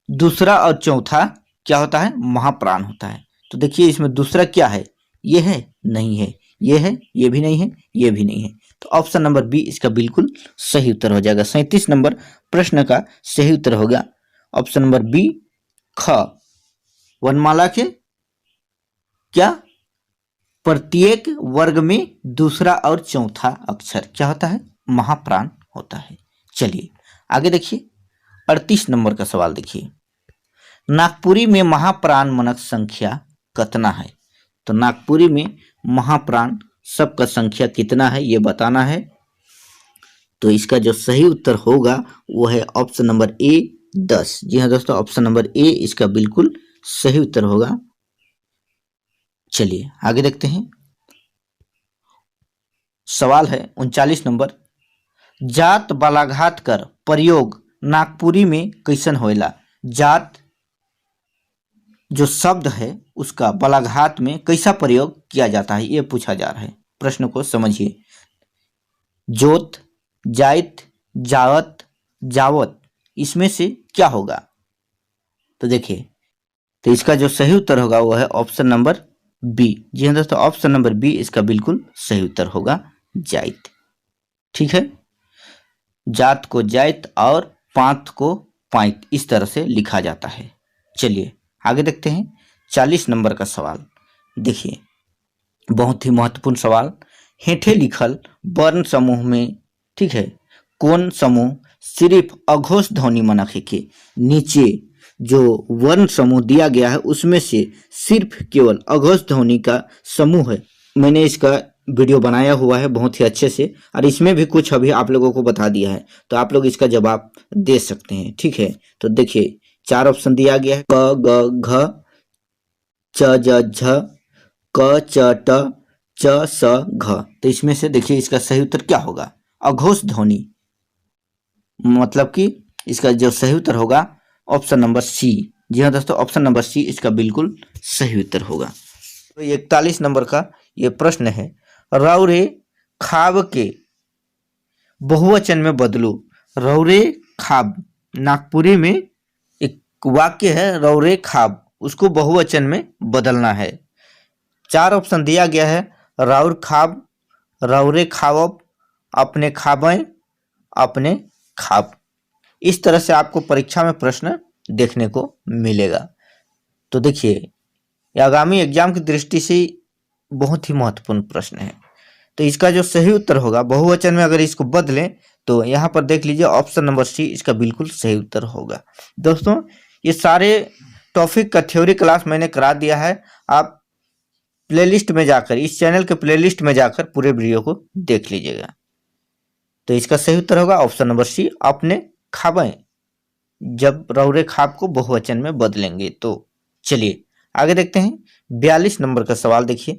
[SPEAKER 2] दूसरा और चौथा क्या होता है? महाप्राण होता है। तो देखिए इसमें दूसरा क्या है? ये है? नहीं है। ये है? ये भी नहीं है, ये भी नहीं है। तो ऑप्शन नंबर बी इसका बिल्कुल सही उत्तर हो जाएगा। 37 नंबर प्रश्न का सही उत्तर होगा ऑप्शन नंबर बी, ख। वर्णमाला के क्या? प्रत्येक वर्ग में दूसरा और चौथा अक्षर क्या होता है? महाप्राण होता है। चलिए आगे देखिए 38 नंबर का सवाल देखिए, नागपुरी में महाप्राण मनक संख्या कितना है? तो नागपुरी में महाप्राण सबका संख्या कितना है ये बताना है। तो इसका जो सही उत्तर होगा वो है ऑप्शन नंबर ए, 10। जी हाँ दोस्तों, ऑप्शन नंबर ए इसका बिल्कुल सही उत्तर होगा। चलिए आगे देखते हैं। सवाल है 39 नंबर, जात बालाघात कर प्रयोग नागपुरी में कैसन होएला? जात जो शब्द है उसका बालाघात में कैसा प्रयोग किया जाता है ये पूछा जा रहा है। प्रश्न को समझिए। जोत, जाइत, जावत, जावत, इसमें से क्या होगा? तो देखिए तो इसका जो सही उत्तर होगा वो है ऑप्शन नंबर बी। जी हाँ दोस्तों, ऑप्शन नंबर बी इसका बिल्कुल सही उत्तर होगा, जाइत। ठीक है, जात को जाइत और पांत को पाइत इस तरह से लिखा जाता है। चलिए आगे देखते हैं 40 नंबर का सवाल। देखिए बहुत ही महत्वपूर्ण सवाल, हेठे लिखल वर्ण समूह में, ठीक है, कौन समूह सिर्फ अघोष ध्वनि मनक है के? नीचे जो वर्ण समूह दिया गया है उसमें से सिर्फ केवल अघोष ध्वनि का समूह है। मैंने इसका वीडियो बनाया हुआ है बहुत ही अच्छे से, और इसमें भी कुछ अभी आप लोगों को बता दिया है, तो आप लोग इसका जवाब दे सकते हैं। ठीक है, तो देखिए 4 ऑप्शन दिया गया है, क, ग, घ, च, ज, झ, क, च, ट, च, स, घ। तो इसमें से देखिए इसका सही उत्तर क्या होगा? अघोष ध्वनि, मतलब कि इसका जो सही उत्तर होगा ऑप्शन नंबर सी। जी हाँ दोस्तों, ऑप्शन नंबर सी इसका बिल्कुल सही उत्तर होगा। तो 41 नंबर का ये प्रश्न है, रौरे खाब के बहुवचन में बदलो। रौरे खाब नागपुरी में एक वाक्य है, रौरे खाब, उसको बहुवचन में बदलना है। 4 ऑप्शन दिया गया है, राउर खाब, रौरे खावब, अपने खाबें, अपने खाब। इस तरह से आपको परीक्षा में प्रश्न देखने को मिलेगा। तो देखिए आगामी एग्जाम की दृष्टि से बहुत ही महत्वपूर्ण प्रश्न है। तो इसका जो सही उत्तर होगा बहुवचन में अगर इसको बदलें तो यहाँ पर देख लीजिए ऑप्शन नंबर सी इसका बिल्कुल सही उत्तर होगा। दोस्तों ये सारे टॉपिक का थ्योरी क्लास मैंने करा दिया है, आप प्लेलिस्ट में जाकर, इस चैनल के प्लेलिस्ट में जाकर पूरे वीडियो को देख लीजिएगा। तो इसका सही उत्तर होगा ऑप्शन नंबर सी, अपने खाबें, जब रौरे खाब को बहुवचन में बदलेंगे। तो चलिए आगे देखते हैं 42 नंबर का सवाल। देखिए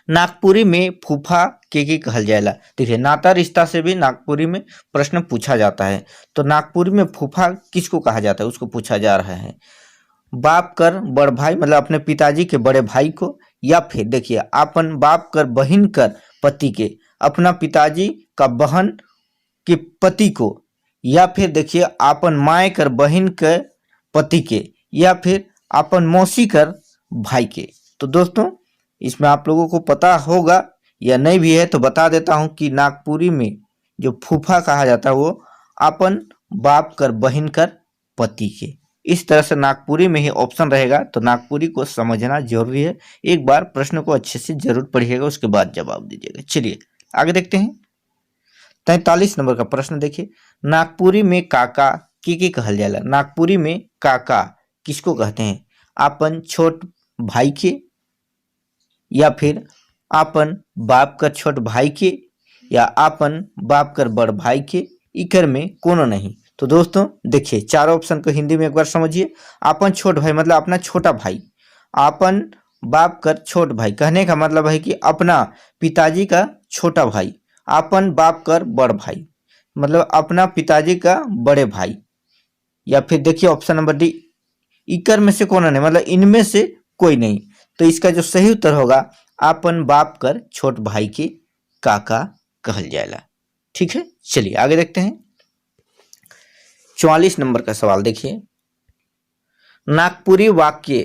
[SPEAKER 2] नागपुरी में फूफा के कहल जाएला। देखिए नाता रिश्ता से भी नागपुरी में प्रश्न पूछा जाता है। तो नागपुरी में फूफा किसको कहा जाता है उसको पूछा जा रहा है। बाप कर बड़ भाई, मतलब अपने पिताजी के बड़े भाई को, या फिर देखिए अपन बाप कर बहन कर पति के, अपना पिताजी का बहन के पति को, या फिर देखिए अपन माए कर बहन के पति के, या फिर अपन मौसी कर भाई के। तो दोस्तों इसमें आप लोगों को पता होगा या नहीं भी है तो बता देता हूं कि नागपुरी में जो फूफा कहा जाता है वो अपन बाप कर बहन कर पति के। इस तरह से नागपुरी में ही ऑप्शन रहेगा, तो नागपुरी को समझना जरूरी है। एक बार प्रश्न को अच्छे से जरूर पढ़िएगा, उसके बाद जवाब दीजिएगा। चलिए आगे देखते हैं 43 नंबर का प्रश्न। देखिए नागपुरी में काका के कहल जाला। नागपुरी में काका किसको कहते हैं? अपन छोट भाई के, या फिर अपन बाप कर छोट भाई के, या अपन बाप कर बड़ भाई के, इकर में कोनो नहीं। तो दोस्तों देखिए चारों ऑप्शन को हिंदी में एक बार समझिए। आपन छोट भाई मतलब अपना छोटा भाई, आपन बाप कर छोट भाई, कहने का मतलब है कि अपना पिताजी का छोटा भाई, आपन बाप कर बड़ भाई मतलब अपना पिताजी का बड़े भाई। या फिर देखिए ऑप्शन नंबर डी, इकर में से कौन नहीं मतलब इनमें से कोई नहीं। तो इसका जो सही उत्तर होगा आपन बाप कर छोट भाई के काका कहल जाएला। ठीक है, चलिए आगे देखते हैं। 44 नंबर का सवाल देखिए, नागपुरी वाक्य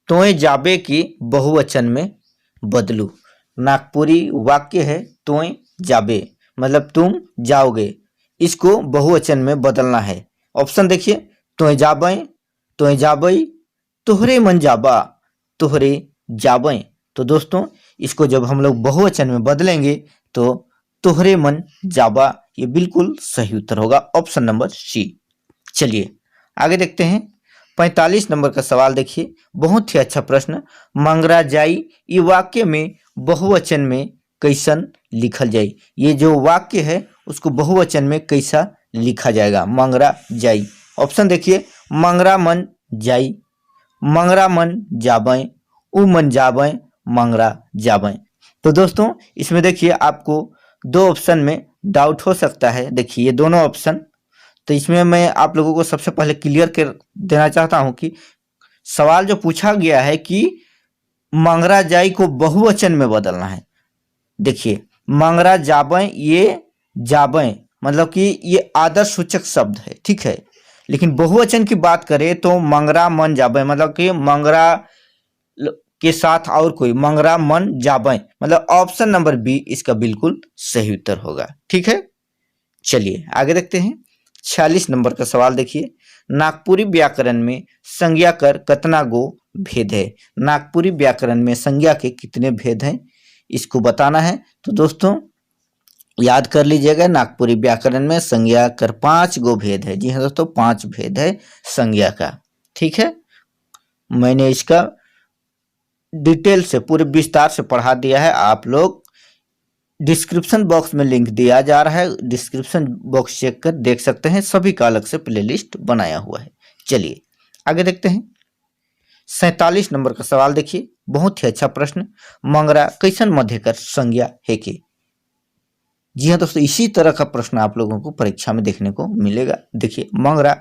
[SPEAKER 2] तोय जाबे की बहुवचन में बदलू। नागपुरी वाक्य है तोय जाबे मतलब तुम जाओगे, इसको बहुवचन में बदलना है। ऑप्शन देखिए, तोय जाबे, तोय जाबई, तोहरे मन जाबा, तोहरे जाबे। तो दोस्तों इसको जब हम लोग बहुवचन में बदलेंगे तो तोहरे मन जाबा, ये बिल्कुल सही उत्तर होगा ऑप्शन नंबर सी। चलिए आगे देखते हैं। 45 नंबर का सवाल देखिए, बहुत ही अच्छा प्रश्न। मंगरा जाई ये वाक्य में बहुवचन में कैसन लिखल जाए। ये जो वाक्य है उसको बहुवचन में कैसा लिखा जाएगा। मंगरा जाई, ऑप्शन देखिए, मंगरा मन जाई, मंगरा मन जाबे, उ मन जाबे, मंगरा जाबे। तो दोस्तों इसमें देखिए आपको दो ऑप्शन में डाउट हो सकता है। देखिए ये दोनों ऑप्शन, तो इसमें मैं आप लोगों को सबसे पहले क्लियर कर देना चाहता हूं कि सवाल जो पूछा गया है कि मंगरा जाई को बहुवचन में बदलना है। देखिए मंगरा जाबे, ये जाबे मतलब कि ये आदर्श सूचक शब्द है, ठीक है। लेकिन बहुवचन की बात करें तो मंगरा मन जाबे मतलब कि मंगरा के साथ और कोई, मंगरा मन जाबे मतलब ऑप्शन नंबर बी इसका बिल्कुल सही उत्तर होगा। ठीक है, चलिए आगे देखते हैं। 46 नंबर का सवाल देखिए, नागपुरी व्याकरण में संज्ञा कर कतना गो भेद है। नागपुरी व्याकरण में संज्ञा के कितने भेद हैं इसको बताना है। तो दोस्तों याद कर लीजिएगा, नागपुरी व्याकरण में संज्ञा कर 5 गो भेद है। जी हाँ दोस्तों, 5 भेद है संज्ञा का। ठीक है, मैंने इसका डिटेल से पूरे विस्तार से पढ़ा दिया है। आप लोग डिस्क्रिप्शन बॉक्स में लिंक दिया जा रहा है, डिस्क्रिप्शन बॉक्स चेक कर देख सकते हैं, सभी का अलग से प्लेलिस्ट बनाया हुआ है। चलिए आगे देखते हैं। 47 नंबर का सवाल देखिए, बहुत ही अच्छा प्रश्न। मंगरा कैसन मध्यकर संज्ञा है के। जी हाँ दोस्तों, इसी तरह का प्रश्न आप लोगों को परीक्षा में देखने को मिलेगा। देखिए मंगरा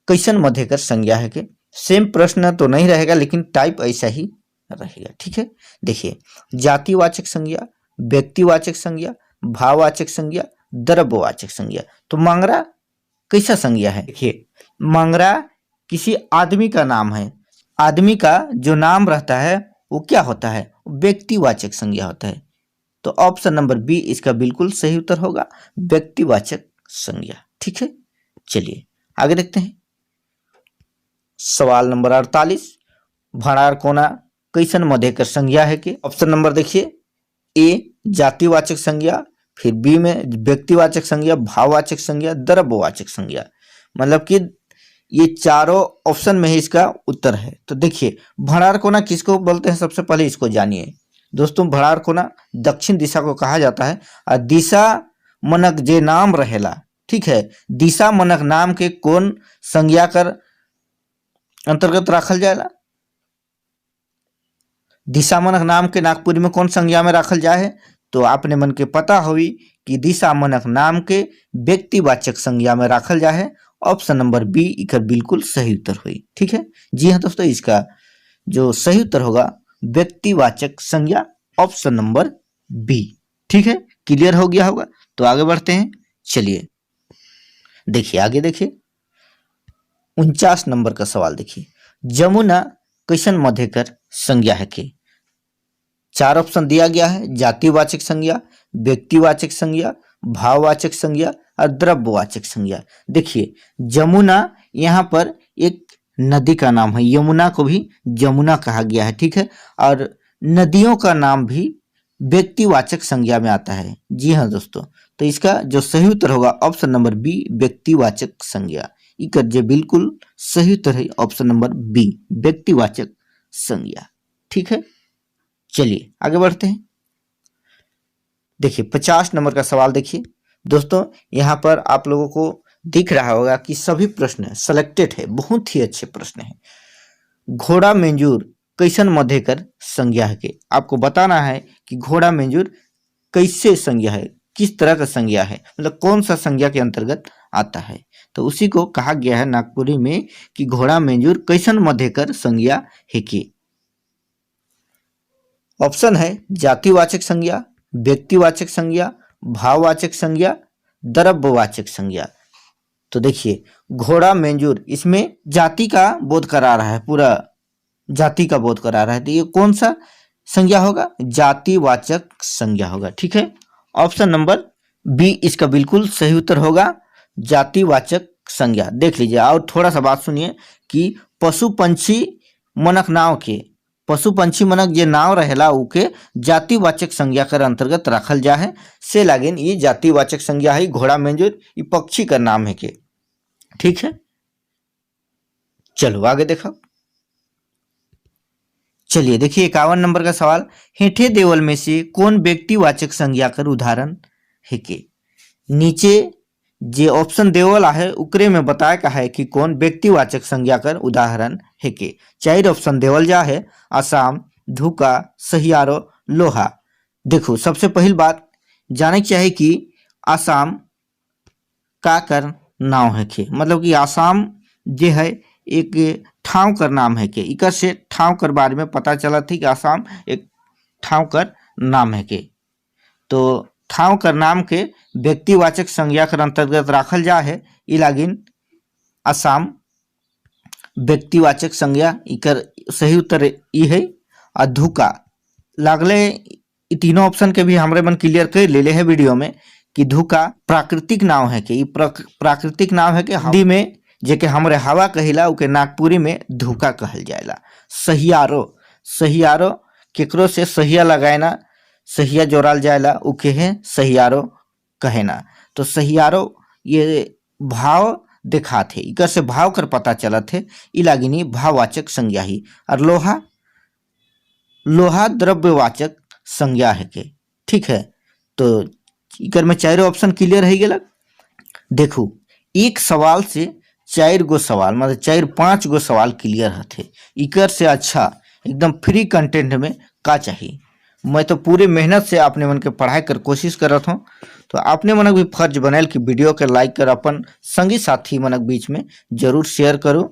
[SPEAKER 2] कैसन मध्यकर संज्ञा है के, सेम प्रश्न तो नहीं रहेगा लेकिन टाइप ऐसा ही रहेगा। ठीक है, देखिए जातिवाचक संज्ञा, व्यक्तिवाचक संज्ञा, भाववाचक संज्ञा, द्रव्यवाचक संज्ञा। तो मंगरा कैसा संज्ञा है। देखिए मंगरा किसी आदमी का नाम है, आदमी का जो नाम रहता है वो क्या होता है, व्यक्तिवाचक संज्ञा होता है। तो ऑप्शन नंबर बी इसका बिल्कुल सही उत्तर होगा, व्यक्तिवाचक संज्ञा। ठीक है, चलिए आगे देखते हैं। सवाल नंबर 48, भड़ार कोना कैसन मध्यकर संज्ञा है कि। ऑप्शन नंबर देखिए, ए जातिवाचक संज्ञा, फिर बी में व्यक्तिवाचक संज्ञा, भाववाचक संज्ञा, द्रव्यवाचक संज्ञा। मतलब कि ये चारों ऑप्शन में ही इसका उत्तर है। तो देखिए भड़ार कोना किसको बोलते हैं, सबसे पहले इसको जानिए दोस्तों। भड़ार कोना दक्षिण दिशा को कहा जाता है। और दिशा मनक जे नाम रहेला, ठीक है, दिशा मनक नाम के कौन संज्ञा कर अंतर्गत रखल जाएला। दिशा मनक नाम के नागपुरी में कौन संज्ञा में रखल जाए है, तो आपने मन के पता हुई कि दिशा मनक नाम के व्यक्तिवाचक संज्ञा में रखल जाए है। ऑप्शन नंबर बी इकर बिल्कुल सही उत्तर हुई। ठीक है, जी हाँ दोस्तों, इसका जो सही उत्तर होगा व्यक्तिवाचक संज्ञा, ऑप्शन नंबर बी। ठीक है, क्लियर हो गया होगा। तो आगे बढ़ते हैं। चलिए देखिए आगे देखिए 49 नंबर का सवाल देखिए, जमुना कैसन मध्यकर संज्ञा है के। 4 ऑप्शन दिया गया है, जातिवाचक संज्ञा, व्यक्तिवाचक संज्ञा, भाववाचक संज्ञा और द्रव्यवाचक संज्ञा। देखिए जमुना यहाँ पर एक नदी का नाम है, यमुना को भी जमुना कहा गया है। ठीक है, और नदियों का नाम भी व्यक्तिवाचक संज्ञा में आता है। जी हाँ दोस्तों, तो इसका जो सही उत्तर होगा ऑप्शन नंबर बी, व्यक्तिवाचक संज्ञा। इकर जे बिल्कुल सही उत्तर है ऑप्शन नंबर बी, व्यक्तिवाचक संज्ञा। ठीक है, चलिए आगे बढ़ते हैं। देखिए 50 नंबर का सवाल देखिए दोस्तों, यहाँ पर आप लोगों को दिख रहा होगा कि सभी प्रश्न सिलेक्टेड है, बहुत ही अच्छे प्रश्न है। घोड़ा मेंजूर कैसन मध्यकर संज्ञा है के आपको बताना है कि घोड़ा मेंजूर कैसे संज्ञा है, किस तरह का संज्ञा है, मतलब कौन सा संज्ञा के अंतर्गत आता है। तो उसी को कहा गया है नागपुरी में कि घोड़ा मेंजूर कैसन मध्यकर संज्ञा है के। ऑप्शन है जातिवाचक संज्ञा, व्यक्तिवाचक संज्ञा, भाववाचक संज्ञा, द्रव्यवाचक संज्ञा। तो देखिए घोड़ा मेंजूर इसमें जाति का बोध करा रहा है, पूरा जाति का बोध करा रहा है, तो ये कौन सा संज्ञा होगा, जातिवाचक संज्ञा होगा। ठीक है, ऑप्शन नंबर बी इसका बिल्कुल सही उत्तर होगा, जातिवाचक संज्ञा। देख लीजिए और थोड़ा सा बात सुनिए कि पशु पंछी मनक नाव के, पशु पंछी मनक जे नाव रहेला उके जातिवाचक संज्ञा कर अंतर्गत रखल जा है, से लागिन ये जातिवाचक संज्ञा है। घोड़ा मेंजूर ये पक्षी का नाम है के। ठीक है, चलो आगे देखो। चलिए देखिए 51 नंबर का सवाल, हेठे देवल में से कौन व्यक्तिवाचक संज्ञा कर उदाहरण है के। नीचे जे ऑप्शन देवल है उकरे में बताया का है कि कौन व्यक्तिवाचक संज्ञा कर उदाहरण है के। 4 ऑप्शन देवल जा है, आसाम, धुका, सहियारो, लोहा। देखो सबसे पहली बात जाने की चाहिए कि आसाम का कर नाम है के, मतलब कि आसाम जे है एक ठाव कर नाम है के। इकर से ठाव कर बारे में पता चला थी कि आसाम एक ठाव कर नाम है के। तो ठाव कर नाम के व्यक्तिवाचक संज्ञा कर अंतर्गत राखल जा है, इलागिन आसाम व्यक्तिवाचक संज्ञा। इकर सही उत्तर ई है। और धुका लागले तीनों ऑप्शन के भी हमरे मन क्लियर कर ले है वीडियो में कि धुका प्राकृतिक नाम है के। प्राकृतिक नाम है के हिंदी में जेके हमरे हवा कहिला उके नागपुरी में धुका कहल जाएला। सहियारो, सहियारो केकरो से सहिया लगाएना, सहिया जोड़ाल जाएला उके है सहियारो कहेना। तो सहियारो ये भाव दिखाते, इकर से भाव कर पता चलत है, इलागिनी भाववाचक संज्ञा ही। और लोहा, लोहा द्रव्यवाचक संज्ञा है के। ठीक है, तो इकर में 4 ऑप्शन क्लियर है गेला। देखो एक सवाल से 4 गो सवाल, मतलब 4-5 गो सवाल क्लियर होते। इकर से अच्छा एकदम फ्री कंटेंट में का चाहिए। मैं तो पूरी मेहनत से अपने मन के पढ़ाई कर कोशिश करत हूँ, तो अपने मनक भी फर्ज बनल कि वीडियो के लाइक कर अपन संगी साथी मनक बीच में जरूर शेयर करो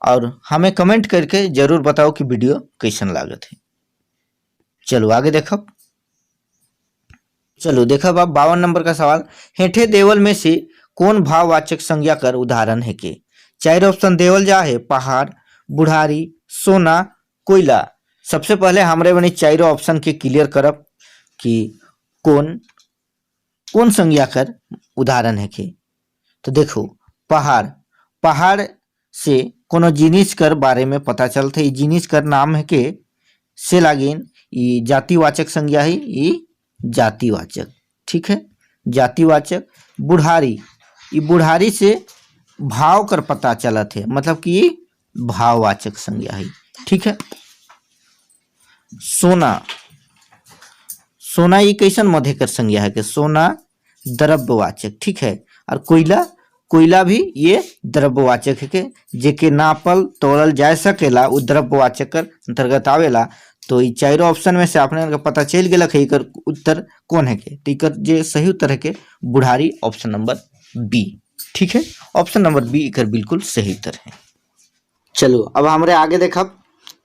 [SPEAKER 2] और हमें कमेंट करके जरूर बताओ कि वीडियो कैसन लागत है। चलो आगे देखो। चलो देखो अब 52 नंबर का सवाल, हेठे देवल में से कौन भाववाचक संज्ञा कर उदाहरण है के। 4 ऑप्शन देवल जा है, पहाड़, बुढ़ारी, सोना, कोयला। सबसे पहले हमरे बनी 4 ऑप्शन के क्लियर करब कि कौन कौन संज्ञा कर उदाहरण है के। तो देखो पहाड़, पहाड़ से कोनो जिनिस कर बारे में पता चलते, जिनिस कर नाम है के, से लागिन ये जातिवाचक संज्ञा है, ये जातिवाचक। ठीक है, जातिवाचक। बुढ़ारी, ये बुढ़ारी से भाव कर पता चलत है, मतलब कि ये भाववाचक संज्ञा है। ठीक है, सोना, सोना ये कैसन मध्यकर संज्ञा है कि सोना द्रव्यवाचक। ठीक है, और कोयला, कोयला भी ये द्रव्यवाचक है के, जेके नापल तोड़ल जा सकेला वो द्रव्यवाचक कर अंतर्गत आवेला। तो ये 4 ऑप्शन में से आपने पता चल गया है इकर उत्तर कौन है के। तो इकर जे सही उत्तर है के बुढ़ारी, ऑप्शन नंबर बी। ठीक है, ऑप्शन नंबर बी इकर बिल्कुल सही उत्तर है। चलो अब हमारे आगे देखा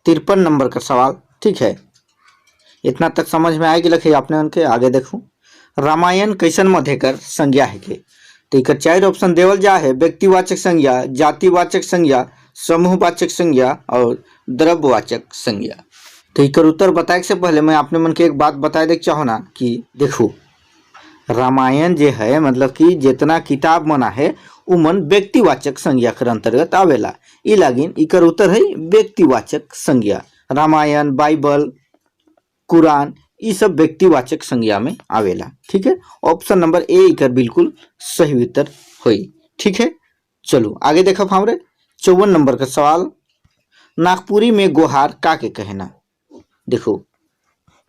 [SPEAKER 2] 53 नंबर का सवाल। ठीक है, इतना तक समझ में आएगी लखे आपने उनके। आगे देखो, रामायण कैसन मध्यकर संज्ञा है के। तो इकर 4 ऑप्शन देवल जा है, व्यक्तिवाचक संज्ञा, जातिवाचक संज्ञा, समूहवाचक संज्ञा और द्रव्यवाचक संज्ञा। तो इकर उत्तर बताए से पहले मैं आपने मन के एक बात बताए देख चाहो ना कि देखो रामायण जे है, मतलब कि जितना किताब मना है उ मन व्यक्तिवाचक संज्ञा के अंतर्गत आवेला, ई लागिन इकर उत्तर है व्यक्तिवाचक संज्ञा। रामायण, बाइबल, कुरान ये सब व्यक्तिवाचक संज्ञा में आवेला। ठीक है, ऑप्शन नंबर ए इकर बिल्कुल सही उत्तर हुई। ठीक है, चलो आगे देखो हमरे 54 नंबर का सवाल, नागपुरी में गोहार का के कहना। देखो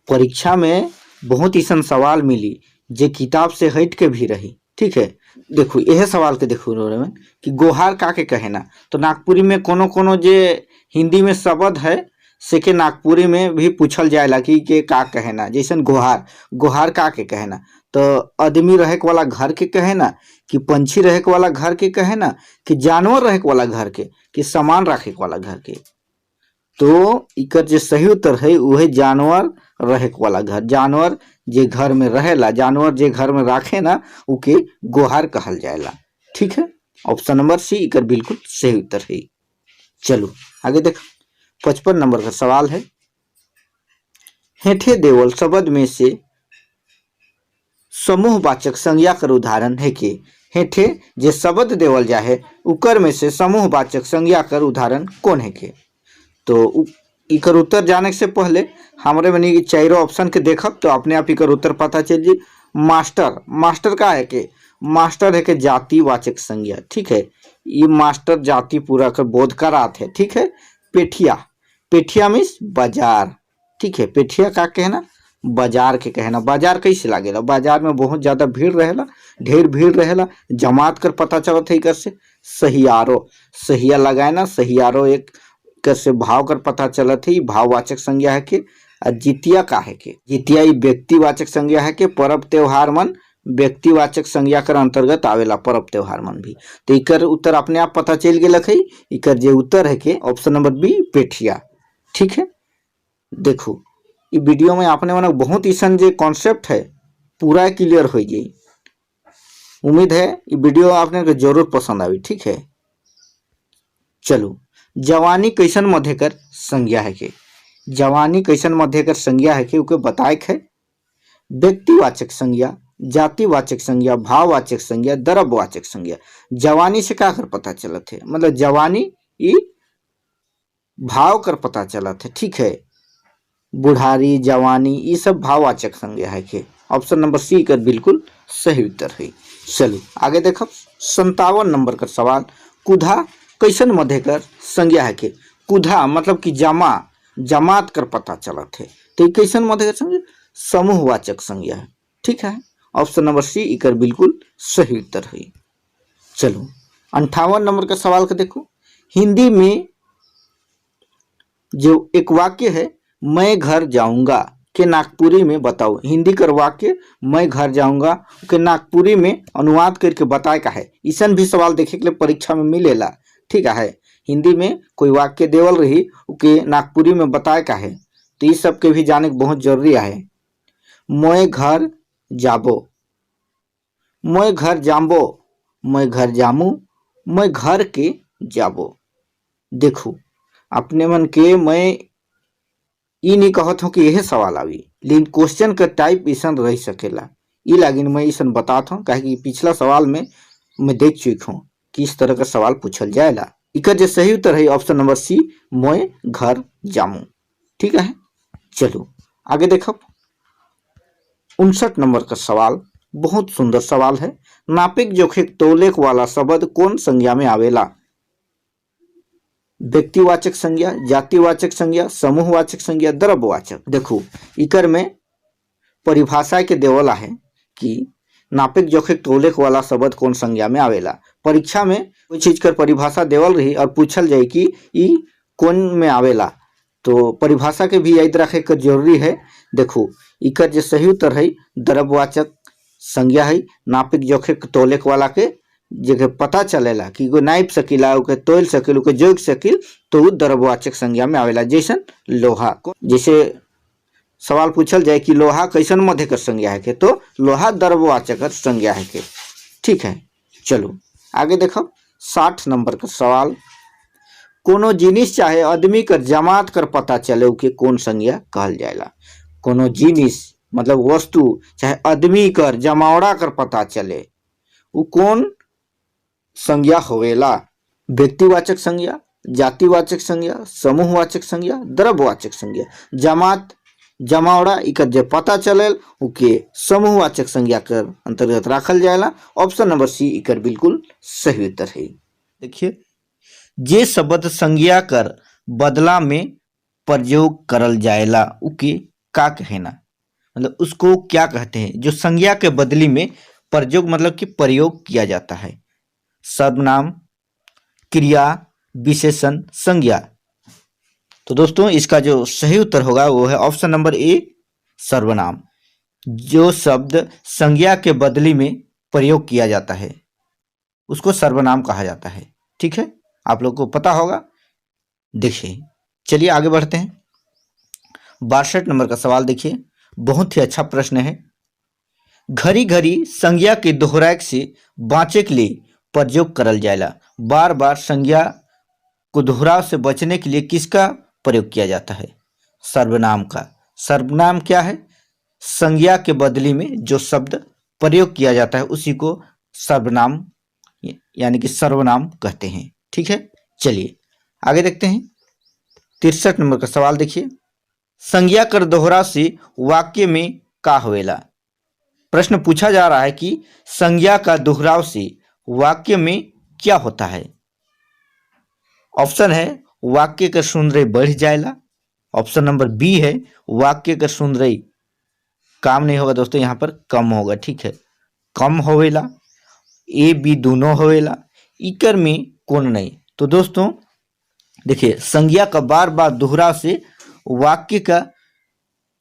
[SPEAKER 2] परीक्षा में बहुत ऐसा सवाल मिली जे किताब से हट के भी रही,
[SPEAKER 1] ठीक है। देखो यह सवाल के देखो में कि गोहार का के कहे ना, तो नागपुरी में कोनो कोनो जे हिंदी में शब्द है से के नागपुरी में भी पूछल जाएला कि के का कहे ना। जैसन गोहार, गोहार का के कहे ना, तो आदमी रहे के वाला घर के कहे ना, कि पंछी रहे के वाला घर के कहे ना, कि जानवर रहे के वाला घर के, कि सामान रखे के वाला घर के। तो इकर जे सही उत्तर है वह जानवर रहे के वाला घर, जानवर जे घर में रहेला, जानवर जे घर में राखे ना उके गोहार कहल जाएला। ठीक है, ऑप्शन नंबर सी इकर बिल्कुल सही उत्तर है। चलो आगे देख, 55 नंबर का सवाल है। हेठे देवल शब्द में से समूहवाचक संज्ञा कर उदाहरण है कि हेठे जे शब्द देवल जाए उकर में से समूहवाचक संज्ञा कर उदाहरण कौन है के। तो इकर उत्तर जाने से पहले हमारे मनी चारों ऑप्शन के देखब तो अपने आप इकर उत्तर पता चल जी। मास्टर, मास्टर का है के, मास्टर है के जातिवाचक संज्ञा। ठीक है, ये मास्टर जाति पूरा कर बोध करात है। ठीक है। पेठिया, पेठिया मीन्स बाजार। ठीक है, पेठिया का कहना, बाजार के कहना। बाजार कैसे लागेला, बाजार में बहुत ज्यादा भीड़ रहेला, ढेर भीड़ रहेला, जमात कर पता चलत है। इकर से सहियारो, सहिया लगाए ना, सहियारो एक कर से भाव कर पता चलत है, भाववाचक संज्ञा है के। जितिया का है के, जितिया व्यक्तिवाचक संज्ञा है के। पर्व त्योहार मन व्यक्तिवाचक संज्ञा कर अंतर्गत आवेला, पर्व त्योहार मन भी। तो इकर उत्तर अपने आप पता चल गेल है। इकर जे उत्तर है के ऑप्शन नंबर बी पेठिया। ठीक है, देखो ये वीडियो में आपने मन बहुत ईसन जे कॉन्सेप्ट है पूरा क्लियर हो जाए। उम्मीद है ये वीडियो आपने जरूर पसंद आई। ठीक है, चलो जवानी कैसन मध्यकर संज्ञा है के, जवानी कैसन मध्यकर संज्ञा है के उके बताए है। व्यक्तिवाचक संज्ञा, जातिवाचक संज्ञा, भाववाचक संज्ञा, द्रव्यवाचक संज्ञा। जवानी से का कर पता चलत है, मतलब जवानी ई भाव कर पता चलत है। ठीक है, बुढ़ारी, जवानी ये सब भाववाचक संज्ञा है के। ऑप्शन नंबर सी कर बिल्कुल सही उत्तर है। चलो आगे देखो, 57 नंबर का सवाल। कुधा कैसन मध्यकर संज्ञा है के। कुधा मतलब कि जमा, जमात कर पता चलत है। तो ये कैसन मध्यकर संज्ञा, समूहवाचक संज्ञा है। ठीक है, ऑप्शन नंबर सी इकर बिल्कुल सही उत्तर है। चलो 58 नंबर का सवाल का देखो। हिंदी में जो एक वाक्य है मैं घर जाऊंगा के नागपुरी में बताओ। हिंदी कर वाक्य मैं घर जाऊंगा के नागपुरी में अनुवाद करके बताए का है। ईसन भी सवाल देखे के लिए परीक्षा में मिलेला। ठीक है, हिंदी में कोई वाक्य देवल रही उके नागपुरी में बताए का है, तो इस सब के भी जाने के बहुत जरूरी है। मैं घर जाबो, मैं घर जाम्बो, मैं घर जामू, मैं घर के जाबो। देखो अपने मन के मैं ई नहीं कहत हूँ कि यह सवाल आवी, लेकिन क्वेश्चन का टाइप ईसन रह सकेला। ई लागिन मैं ईसन बताता हूँ, कहे कि पिछला सवाल में मैं देख चुका हूँ कि इस तरह का सवाल पूछल जाएला। इकर जो सही उत्तर है ऑप्शन नंबर सी, मैं घर जामू। ठीक है, चलो आगे देखो। 59 नंबर का सवाल बहुत सुंदर सवाल है। नापिक जोखिक तौलेक वाला शब्द कौन संज्ञा में आवेला। व्यक्तिवाचक संज्ञा, जातिवाचक संज्ञा, समूहवाचक संज्ञा, द्रव्यवाचक। देखो इकर में परिभाषा के देवला है कि नापिक जोखिक तौलेक वाला शब्द कौन संज्ञा में आवेला। परीक्षा में कोई चीज कर परिभाषा देवल रही और पूछल जाए कि ई कौन में आवेला, तो परिभाषा के भी याद रखे के जरूरी है। देखो इकर जो सही उत्तर है द्रव्यवाचक संज्ञा है। नापिक जोखिक तौलेक वाला के जगह पता चलेला कि कोई नाइप सकीला, ओके तोल सकिल, ओके जोग सकिल, तो वो द्रव्यवाचक संज्ञा में आवेला। जैसन लोहा को, जैसे सवाल पूछल जाए कि लोहा कैसन मध्यकर संज्ञा है के, तो लोहा द्रव्यवाचक संज्ञा है के। ठीक है, चलो आगे देखो। 60 नंबर का सवाल। कोनो जिनिस चाहे आदमी कर जमात कर पता चले उके कौन संज्ञा कहल जाएला। कोनो जिनिस मतलब वस्तु चाहे आदमी कर जमावड़ा कर पता चले वो कौन संज्ञा होवेला। व्यक्तिवाचक संज्ञा, जातिवाचक संज्ञा, समूहवाचक संज्ञा, द्रव्यवाचक संज्ञा। जमात, जमावड़ा इकर जे पता चले उके समूहवाचक संज्ञा कर अंतर्गत रखल जाएला। ऑप्शन नंबर सी इकर बिल्कुल सही उत्तर है। देखिए जे शब्द संज्ञा कर बदला में प्रयोग करल जाएला उके का कहना, मतलब उसको क्या कहते हैं। जो संज्ञा के बदली में
[SPEAKER 2] प्रयोग मतलब कि प्रयोग किया जाता है। सर्वनाम, क्रिया, विशेषण, संज्ञा। तो दोस्तों इसका जो सही उत्तर होगा वो है ऑप्शन नंबर ए, सर्वनाम। जो शब्द संज्ञा के बदली में प्रयोग किया जाता है उसको सर्वनाम कहा जाता है। ठीक है, आप लोग को पता होगा। देखिए, चलिए आगे बढ़ते हैं। 62 नंबर का सवाल देखिए, बहुत ही अच्छा प्रश्न है। घड़ी घड़ी संज्ञा के दोहराए से बाँचे के लिए प्रयोग करल जाएला। बार बार संज्ञा को दोहराव से बचने के लिए किसका प्रयोग किया जाता है? सर्वनाम का। सर्वनाम क्या है? संज्ञा के बदले में जो शब्द प्रयोग किया जाता है उसी को सर्वनाम यानी कि सर्वनाम कहते हैं। ठीक है, चलिए आगे देखते हैं। 63 नंबर का सवाल देखिए, संज्ञा कर दोहरा से वाक्य में का होवेला। प्रश्न पूछा जा रहा है कि संज्ञा का दोहराव से वाक्य में क्या होता है। ऑप्शन है वाक्य का सौंदर्य बढ़ जाएगा। ऑप्शन नंबर बी है वाक्य का सौंदर्य काम नहीं होगा दोस्तों, यहाँ पर कम होगा। ठीक है, कम होवेला। ए बी दोनों होवेला। इकर में कौन नहीं? तो दोस्तों देखिए, संज्ञा का बार बार दोहराव से वाक्य का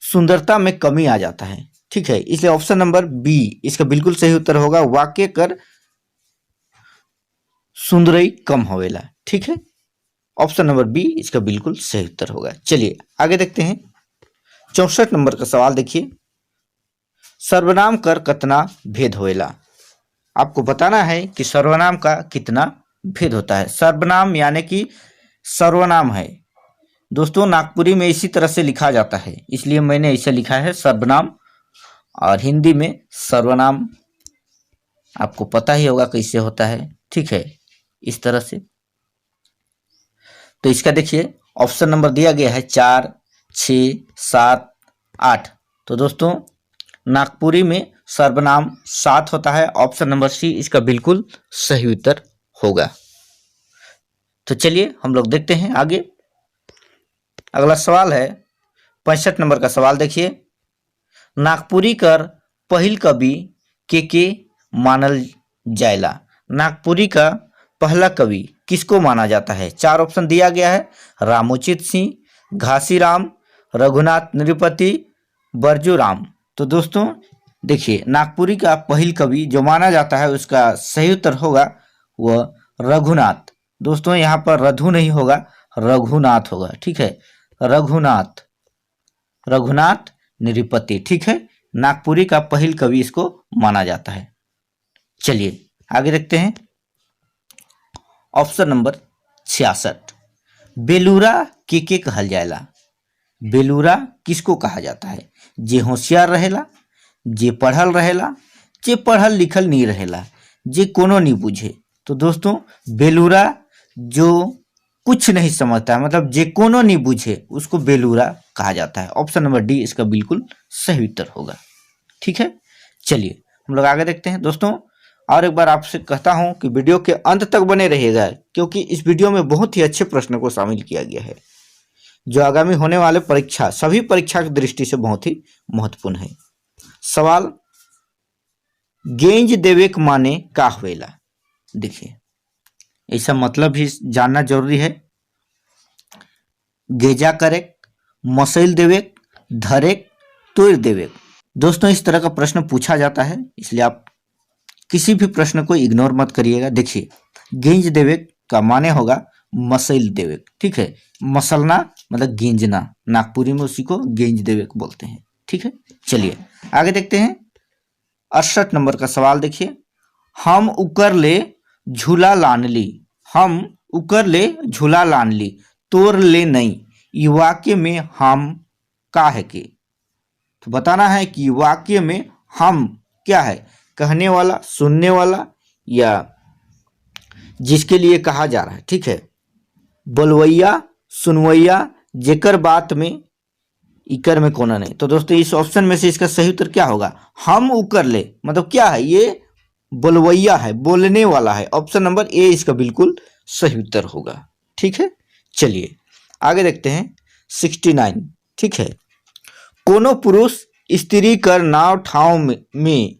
[SPEAKER 2] सुंदरता में कमी आ जाता है। ठीक है, इसलिए ऑप्शन नंबर बी इसका बिल्कुल सही उत्तर होगा। वाक्य कर सुंदरई कम होवेला। ठीक है, ऑप्शन नंबर बी इसका बिल्कुल सही उत्तर होगा। चलिए आगे देखते हैं। 64 नंबर का सवाल देखिए, सर्वनाम कर कितना भेद होवेला। आपको बताना है कि सर्वनाम का कितना भेद होता है। सर्वनाम यानी कि सर्वनाम है दोस्तों, नागपुरी में इसी तरह से लिखा जाता है, इसलिए मैंने इसे लिखा है सर्वनाम, और हिंदी में सर्वनाम आपको पता ही होगा कैसे होता है। ठीक है, इस तरह से। तो इसका देखिए ऑप्शन नंबर दिया गया है 4, 6, 7, 8। तो दोस्तों नागपुरी में सर्वनाम 7 होता है। ऑप्शन नंबर सी इसका बिल्कुल सही उत्तर होगा। तो चलिए हम लोग देखते हैं आगे। अगला सवाल है 65 नंबर का सवाल देखिए, नागपुरी कर पहिल कवि के मानल जायला। नागपुरी का पहला कवि किसको माना जाता है? 4 ऑप्शन दिया गया है, रामोचित सिंह, घासीराम, रघुनाथ नृपति, बरजूराम। तो दोस्तों देखिए, नागपुरी का पहिल कवि जो माना जाता है उसका सही उत्तर होगा वह रघुनाथ। दोस्तों यहाँ पर रघु नहीं होगा, रघुनाथ होगा। ठीक है, रघुनाथ, रघुनाथ नृपति। ठीक है, नागपुरी का पहिल कवि इसको माना जाता है। चलिए आगे देखते हैं। ऑप्शन नंबर 66, बेलूरा के कहल जाएला। बेलूरा किसको कहा जाता है? जे होशियार रहेला, जे पढ़ल रहेला, जे पढ़ल लिखल नहीं रहेला, जे कोनो नहीं बुझे। तो दोस्तों बेलूरा जो कुछ नहीं समझता है, मतलब जे कोनो नहीं बुझे, उसको बेलूरा कहा जाता है। ऑप्शन नंबर डी इसका बिल्कुल सही उत्तर होगा। ठीक है, चलिए हम लोग आगे देखते हैं। दोस्तों और एक बार आपसे कहता हूं कि वीडियो के अंत तक बने रहिएगा, क्योंकि इस वीडियो में बहुत ही अच्छे प्रश्न को शामिल किया गया है जो आगामी होने वाले परीक्षा, सभी परीक्षा की दृष्टि से बहुत ही महत्वपूर्ण है। सवाल, गेंज देवे के माने का हुएला। देखिए ऐसा मतलब भी जानना जरूरी है। गेजा करे, मसैल देवे, धरे, तोड़ देवे। दोस्तों इस तरह का प्रश्न पूछा जाता है, इसलिए आप किसी भी प्रश्न को इग्नोर मत करिएगा। देखिए गेंज देवे का माने होगा मसैल देवे। ठीक है, मसलना मतलब गेंजना, नागपुरी में उसी को गेंज देवे बोलते हैं। ठीक है, चलिए आगे देखते हैं। 68 नंबर का सवाल देखिए, हम उकर ले झूला लान ली। हम उकर ले झूला लान ली, तोड़ ले नहीं। ये वाक्य में हम का है के? तो बताना है कि वाक्य में हम क्या है, कहने वाला, सुनने वाला, या जिसके लिए कहा जा रहा है। ठीक है, बोलवैया, सुनवैया, जेकर बात में, इकर में कोना नहीं। तो दोस्तों इस ऑप्शन में से इसका सही उत्तर क्या होगा? हम उकर ले मतलब क्या है, ये बोलवैया है, बोलने वाला है। ऑप्शन नंबर ए इसका बिल्कुल सही उत्तर होगा। ठीक है, चलिए आगे देखते हैं। 69। ठीक है, कोनो पुरुष स्त्री कर नाव ठाव में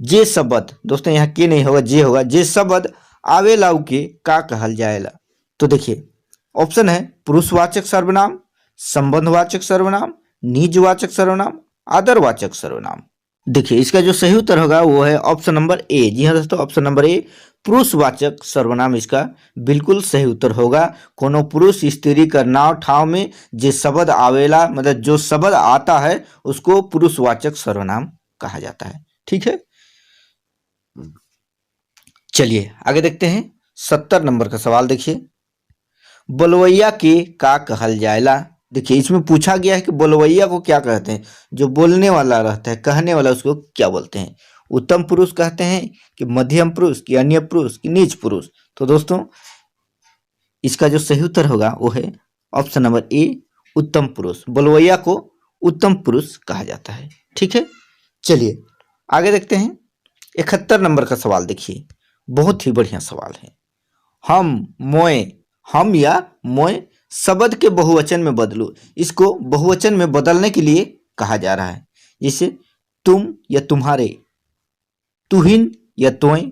[SPEAKER 2] जे शब्द, दोस्तों यहाँ के नहीं होगा, जे होगा, जे शब्द आवेला के का कहल जाएला। तो देखिए ऑप्शन है पुरुषवाचक सर्वनाम, संबंधवाचक सर्वनाम, निजवाचक सर्वनाम, आदरवाचक सर्वनाम। देखिए इसका जो सही उत्तर होगा वो है ऑप्शन नंबर ए। जी हाँ दोस्तों, ऑप्शन नंबर ए पुरुषवाचक सर्वनाम इसका बिल्कुल सही उत्तर होगा। कोनो पुरुष स्त्री का नाव ठाव में जे शब्द आवेला, मतलब जो शब्द आता है उसको पुरुषवाचक सर्वनाम कहा जाता है। ठीक है, चलिए आगे देखते हैं 70 नंबर का सवाल। देखिए बोलवैया के का कहल जाएला। देखिए इसमें पूछा गया है कि बोलवैया को क्या कहते हैं, जो बोलने वाला रहता है, कहने वाला, उसको क्या बोलते हैं। उत्तम पुरुष कहते हैं कि मध्यम पुरुष कि अन्य पुरुष कि नीच पुरुष। तो दोस्तों इसका जो सही उत्तर होगा वो है ऑप्शन नंबर ए उत्तम पुरुष। बोलवैया को उत्तम पुरुष कहा जाता है। ठीक है, चलिए आगे देखते हैं 71 नंबर का सवाल। देखिए बहुत ही बढ़िया सवाल है। हम, मोए, हम या मोए शब्द के बहुवचन में बदलो। इसको बहुवचन में बदलने के लिए कहा जा रहा है, जैसे तुम या तुम्हारे, तुहिन या तोय,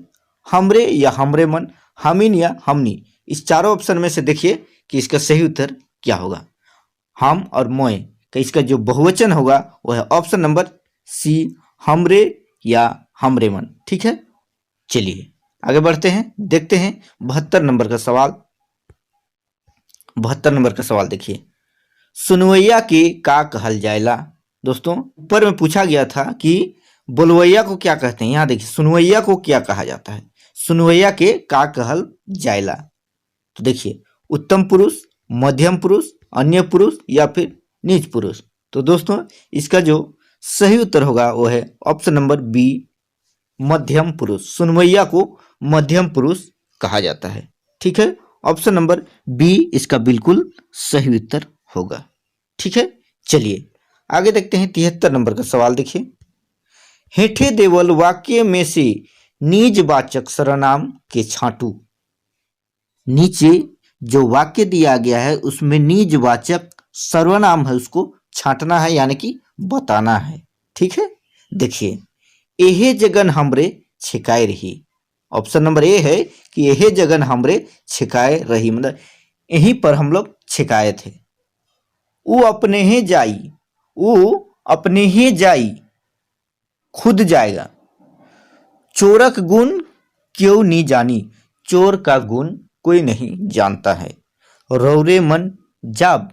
[SPEAKER 2] हमरे या हमरे मन, हमिन या हमनी। इस चारों ऑप्शन में से देखिए कि इसका सही उत्तर क्या होगा। हम और मोए का इसका जो बहुवचन होगा वो है ऑप्शन नंबर सी, हमरे या हमरे मन। ठीक है, चलिए आगे बढ़ते हैं, देखते हैं 72 नंबर का सवाल। 72 नंबर का सवाल देखिए सुनवैया के का कहल जाएला। दोस्तों ऊपर में पूछा गया था कि बोलवैया को क्या कहते हैं, यहाँ देखिए सुनवैया को क्या कहा जाता है, सुनवैया के का कहल जाएला। तो देखिए उत्तम पुरुष, मध्यम पुरुष, अन्य पुरुष या फिर नीच पुरुष। तो दोस्तों इसका जो सही उत्तर होगा वो है ऑप्शन नंबर बी मध्यम पुरुष। सुनवैया को मध्यम पुरुष कहा जाता है। ठीक है, ऑप्शन नंबर बी इसका बिल्कुल सही उत्तर होगा। ठीक है, चलिए आगे देखते हैं 73 नंबर का सवाल। देखिए हेठे देवल वाक्य में से निजवाचक सर्वनाम के छांटू। नीचे जो वाक्य दिया गया है उसमें निजवाचक सर्वनाम है, उसको छांटना है यानी कि बताना है। ठीक है, देखिए एहे जगन हमरे छिकाए रही। ऑप्शन नंबर ए है कि एहे जगन हमरे छिकाए रही, मतलब यहीं पर हम लोग छिकाए थे। वो अपने ही जाई, वो अपने ही जाई, खुद जाएगा। चोरक गुण क्यों नहीं जानी, चोर का गुण कोई नहीं जानता है। रौरे मन जाब।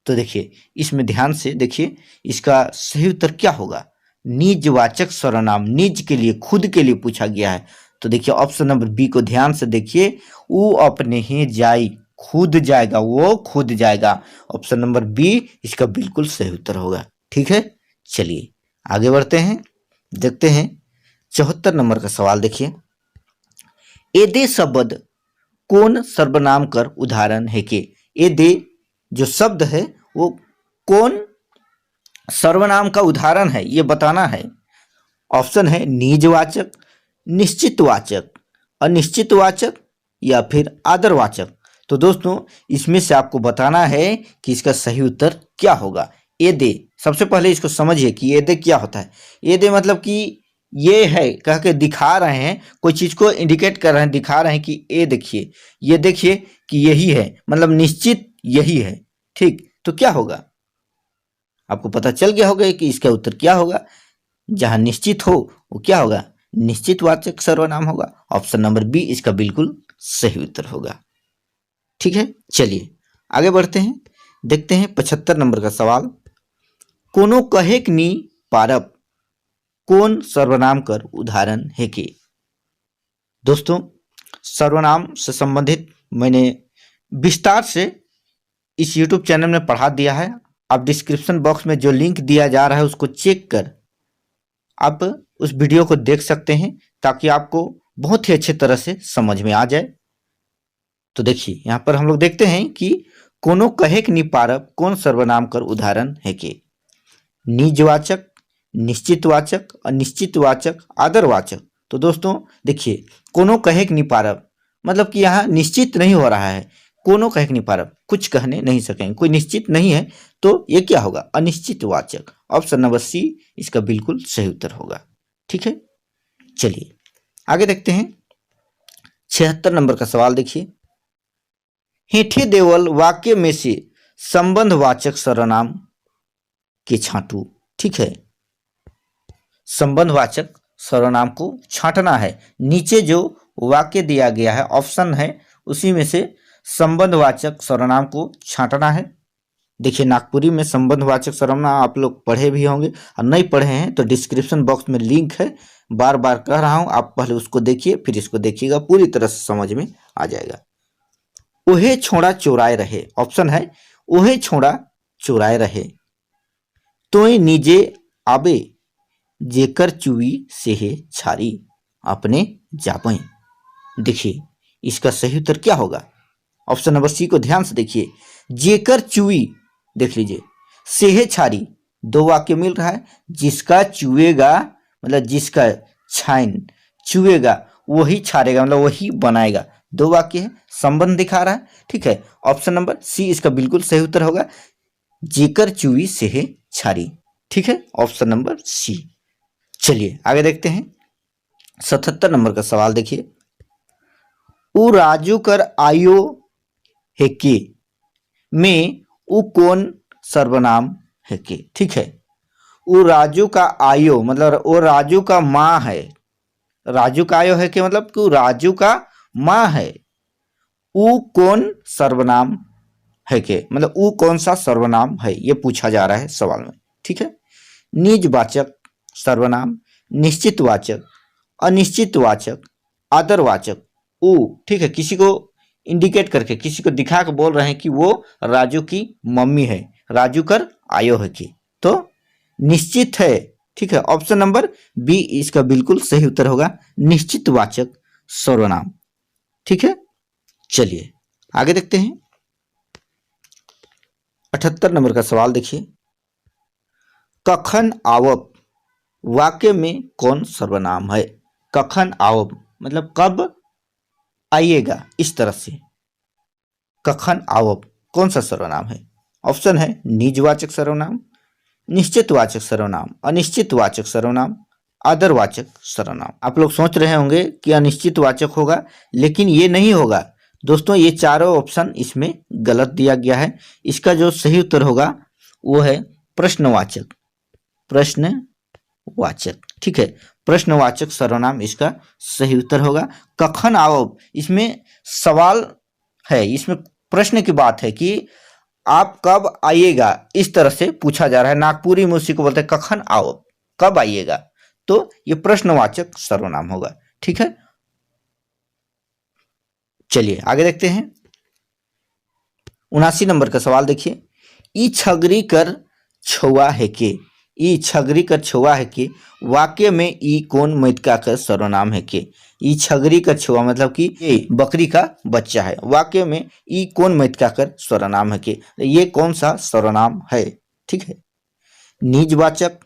[SPEAKER 2] तो देखिए इसमें ध्यान से देखिए इसका सही उत्तर क्या होगा। निजवाचक सर्वनाम, निज के लिए, खुद के लिए पूछा गया है। तो देखिए ऑप्शन नंबर बी को ध्यान से देखिए, वो अपने ही जाई, खुद जाएगा, वो खुद जाएगा। ऑप्शन नंबर बी इसका बिल्कुल सही उत्तर होगा। ठीक है, चलिए आगे बढ़ते हैं, देखते हैं 74 नंबर का सवाल। देखिए एदे शब्द कौन सर्वनाम कर उदाहरण है के। एदे जो शब्द है वो कौन सर्वनाम का उदाहरण है ये बताना है। ऑप्शन है निजवाचक, निश्चितवाचक, अनिश्चितवाचक या फिर आदरवाचक। तो दोस्तों इसमें से आपको बताना है कि इसका सही उत्तर क्या होगा। एदे, सबसे पहले इसको समझिए कि एदे क्या होता है। एदे मतलब कि ये है कह के दिखा रहे हैं, कोई चीज को इंडिकेट कर रहे हैं, दिखा रहे हैं कि ये देखिए, ये देखिए कि यही है, मतलब निश्चित यही है। ठीक, तो क्या होगा, आपको पता चल गया होगा कि इसका उत्तर क्या होगा। जहां निश्चित हो वो क्या होगा, निश्चितवाचक सर्वनाम होगा। ऑप्शन नंबर बी इसका बिल्कुल सही उत्तर होगा। ठीक है, चलिए आगे बढ़ते हैं, देखते हैं 75 नंबर का सवाल। कोनो कहेक नी पारब कौन सर्वनाम कर उदाहरण है के। दोस्तों सर्वनाम से संबंधित मैंने विस्तार से इस YouTube चैनल में पढ़ा दिया है। आप डिस्क्रिप्शन बॉक्स में जो लिंक दिया जा रहा है उसको चेक कर आप उस वीडियो को देख सकते हैं, ताकि आपको बहुत ही अच्छे तरह से समझ में आ जाए। तो देखिए यहाँ पर हम लोग देखते हैं कि कोनो कहेक नी पारब कौन सर्वनाम कर उदाहरण है के। निजवाचक, निश्चितवाचक, अनिश्चितवाचक, आदरवाचक। तो दोस्तों देखिए कोनो कहेक नी पारब मतलब कि यहाँ निश्चित नहीं हो रहा है। कोनो कहेक नी पारब, कुछ कहने नहीं सकेंगे, कोई निश्चित नहीं है, तो ये क्या होगा, अनिश्चितवाचक। ऑप्शन नंबर सी इसका बिल्कुल सही उत्तर होगा। ठीक है, चलिए आगे देखते हैं 76 नंबर का सवाल देखिए। हेठे देवल वाक्य में से संबंधवाचक सर्वनाम के छांटू। ठीक है, संबंधवाचक सर्वनाम को छांटना है। नीचे जो वाक्य दिया गया है ऑप्शन है, उसी में से संबंधवाचक सर्वनाम को छांटना है। देखिए नागपुरी में संबंधवाचक सर्वनाम आप लोग पढ़े भी होंगे, और नहीं पढ़े हैं तो डिस्क्रिप्शन बॉक्स में लिंक है, बार बार कह रहा हूं, आप पहले उसको देखिए फिर इसको देखिएगा, पूरी तरह से समझ में आ जाएगा। ओहे छोड़ा चोराए रहे, ऑप्शन है ओहे छोड़ा चोराए रहे। तोय नीजे आबे जेकर चुवी सेहे छारी अपने जापे। देखिए इसका सही उत्तर क्या होगा, ऑप्शन नंबर सी को ध्यान से देखिए। जेकर चुवी, देख लीजिए, सेहे छारी, दो वाक्य मिल रहा है। जिसका चुएगा मतलब जिसका छाइन चुएगा वही छारेगा, मतलब वही बनाएगा, दो वाक्य है, संबंध दिखा रहा है। ठीक है, ऑप्शन नंबर सी इसका बिल्कुल सही उत्तर होगा, जेकर चुवी सेहे छारी। ठीक है, ऑप्शन नंबर सी। चलिए आगे देखते हैं 77 नंबर का सवाल देखिए। उ राजू कर आयो है के में उ कौन सर्वनाम है के। ठीक है, उ राजू का आयो मतलब वो राजू का माँ है। राजू का आयो है के मतलब कि राजू का माँ है। उ कौन सर्वनाम है के मतलब उ कौन सा सर्वनाम है, ये पूछा जा रहा है सवाल में। ठीक है, निजवाचक सर्वनाम, निश्चितवाचक, अनिश्चितवाचक, आदरवाचक। उ, ठीक है, किसी को इंडिकेट करके, किसी को दिखा के बोल रहे हैं कि वो राजू की मम्मी है, राजू कर आयो है की, तो निश्चित है। ठीक है, ऑप्शन नंबर बी इसका बिल्कुल सही उत्तर होगा, निश्चितवाचक सर्वनाम। ठीक है, चलिए आगे देखते हैं 78 नंबर का सवाल देखिए। कखन आवब वाक्य में कौन सर्वनाम है। कखन आवब मतलब कब आइएगा, इस तरह से कखन आवब कौन सा सर्वनाम है। ऑप्शन है निजवाचक सर्वनाम, निश्चितवाचक सर्वनाम, अनिश्चितवाचक सर्वनाम, आदरवाचक सर्वनाम। आप लोग सोच रहे होंगे कि अनिश्चितवाचक होगा, लेकिन ये नहीं होगा दोस्तों, ये चारों ऑप्शन इसमें गलत दिया गया है। इसका जो सही उत्तर होगा वो है प्रश्नवाचक, प्रश्नवाचक। ठीक है, प्रश्नवाचक सर्वनाम इसका सही उत्तर होगा। कखन आवब इसमें सवाल है, इसमें प्रश्न की बात है कि आप कब आइएगा, इस तरह से पूछा जा रहा है। नागपुरी में उसी को बोलते हैं कखन आवब, कब आइएगा, तो ये प्रश्नवाचक सर्वनाम होगा। ठीक है, चलिए आगे देखते हैं 79 नंबर का सवाल देखिए। ई छगरी कर छुआ है के, ई छगरी कर छुआ है के वाक्य में ई कौन मैतका का सर्वनाम है के। ई छगरी का छुआ मतलब कि ये बकरी का बच्चा है, वाक्य में ई कौन मैतका कर सर्वनाम है के, ये कौन सा सर्वनाम है। ठीक है, निजवाचक,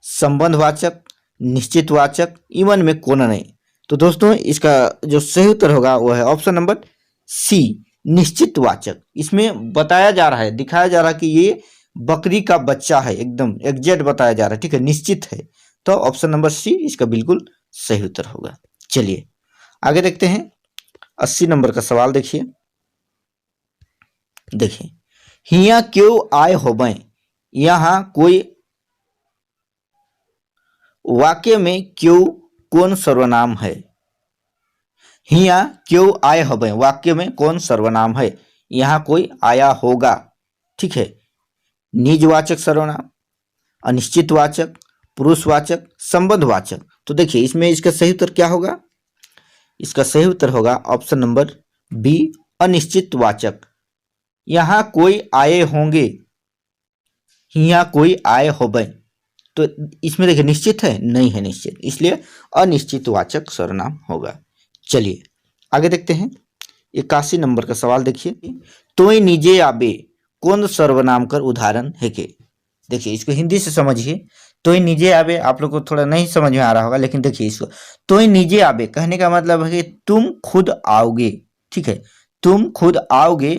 [SPEAKER 2] संबंधवाचक, निश्चितवाचक, इवन में कौन नहीं। तो दोस्तों इसका जो सही उत्तर होगा वो है ऑप्शन नंबर सी, निश्चितवाचक। इसमें बताया जा रहा है, दिखाया जा रहा है कि ये बकरी का बच्चा है, एकदम एग्जैक्ट बताया जा रहा है। ठीक है, निश्चित है, तो ऑप्शन नंबर सी इसका बिल्कुल सही उत्तर होगा। चलिए आगे देखते हैं 80 नंबर का सवाल देखिए। देखिए, हिया क्यों आए होबे, यहाँ कोई वाक्य में क्यों कौन सर्वनाम है। हिया क्यों आए होबे वाक्य में कौन सर्वनाम है, यहाँ कोई आया होगा। ठीक है, निजवाचक सर्वनाम, अनिश्चितवाचक, पुरुषवाचक, संबंधवाचक। तो देखिए इसमें इसका सही उत्तर क्या होगा, इसका सही उत्तर होगा ऑप्शन नंबर बी, अनिश्चितवाचक। यहाँ कोई आए होंगे, हिया कोई आए होबे, तो इसमें देखिए निश्चित है, नहीं है निश्चित, इसलिए अनिश्चितवाचक सर्वनाम होगा। चलिए आगे देखते हैं 81 नंबर का सवाल देखिए। तोय निजे आबे कौन सर्वनाम कर उदाहरण है के। देखिए इसको हिंदी से समझिए। तोय निजे आबे आप लोग को थोड़ा नहीं समझ में आ रहा होगा, लेकिन देखिए इसको, तोय निजे आबे कहने का मतलब है कि तुम खुद आओगे। ठीक है, तुम खुद आओगे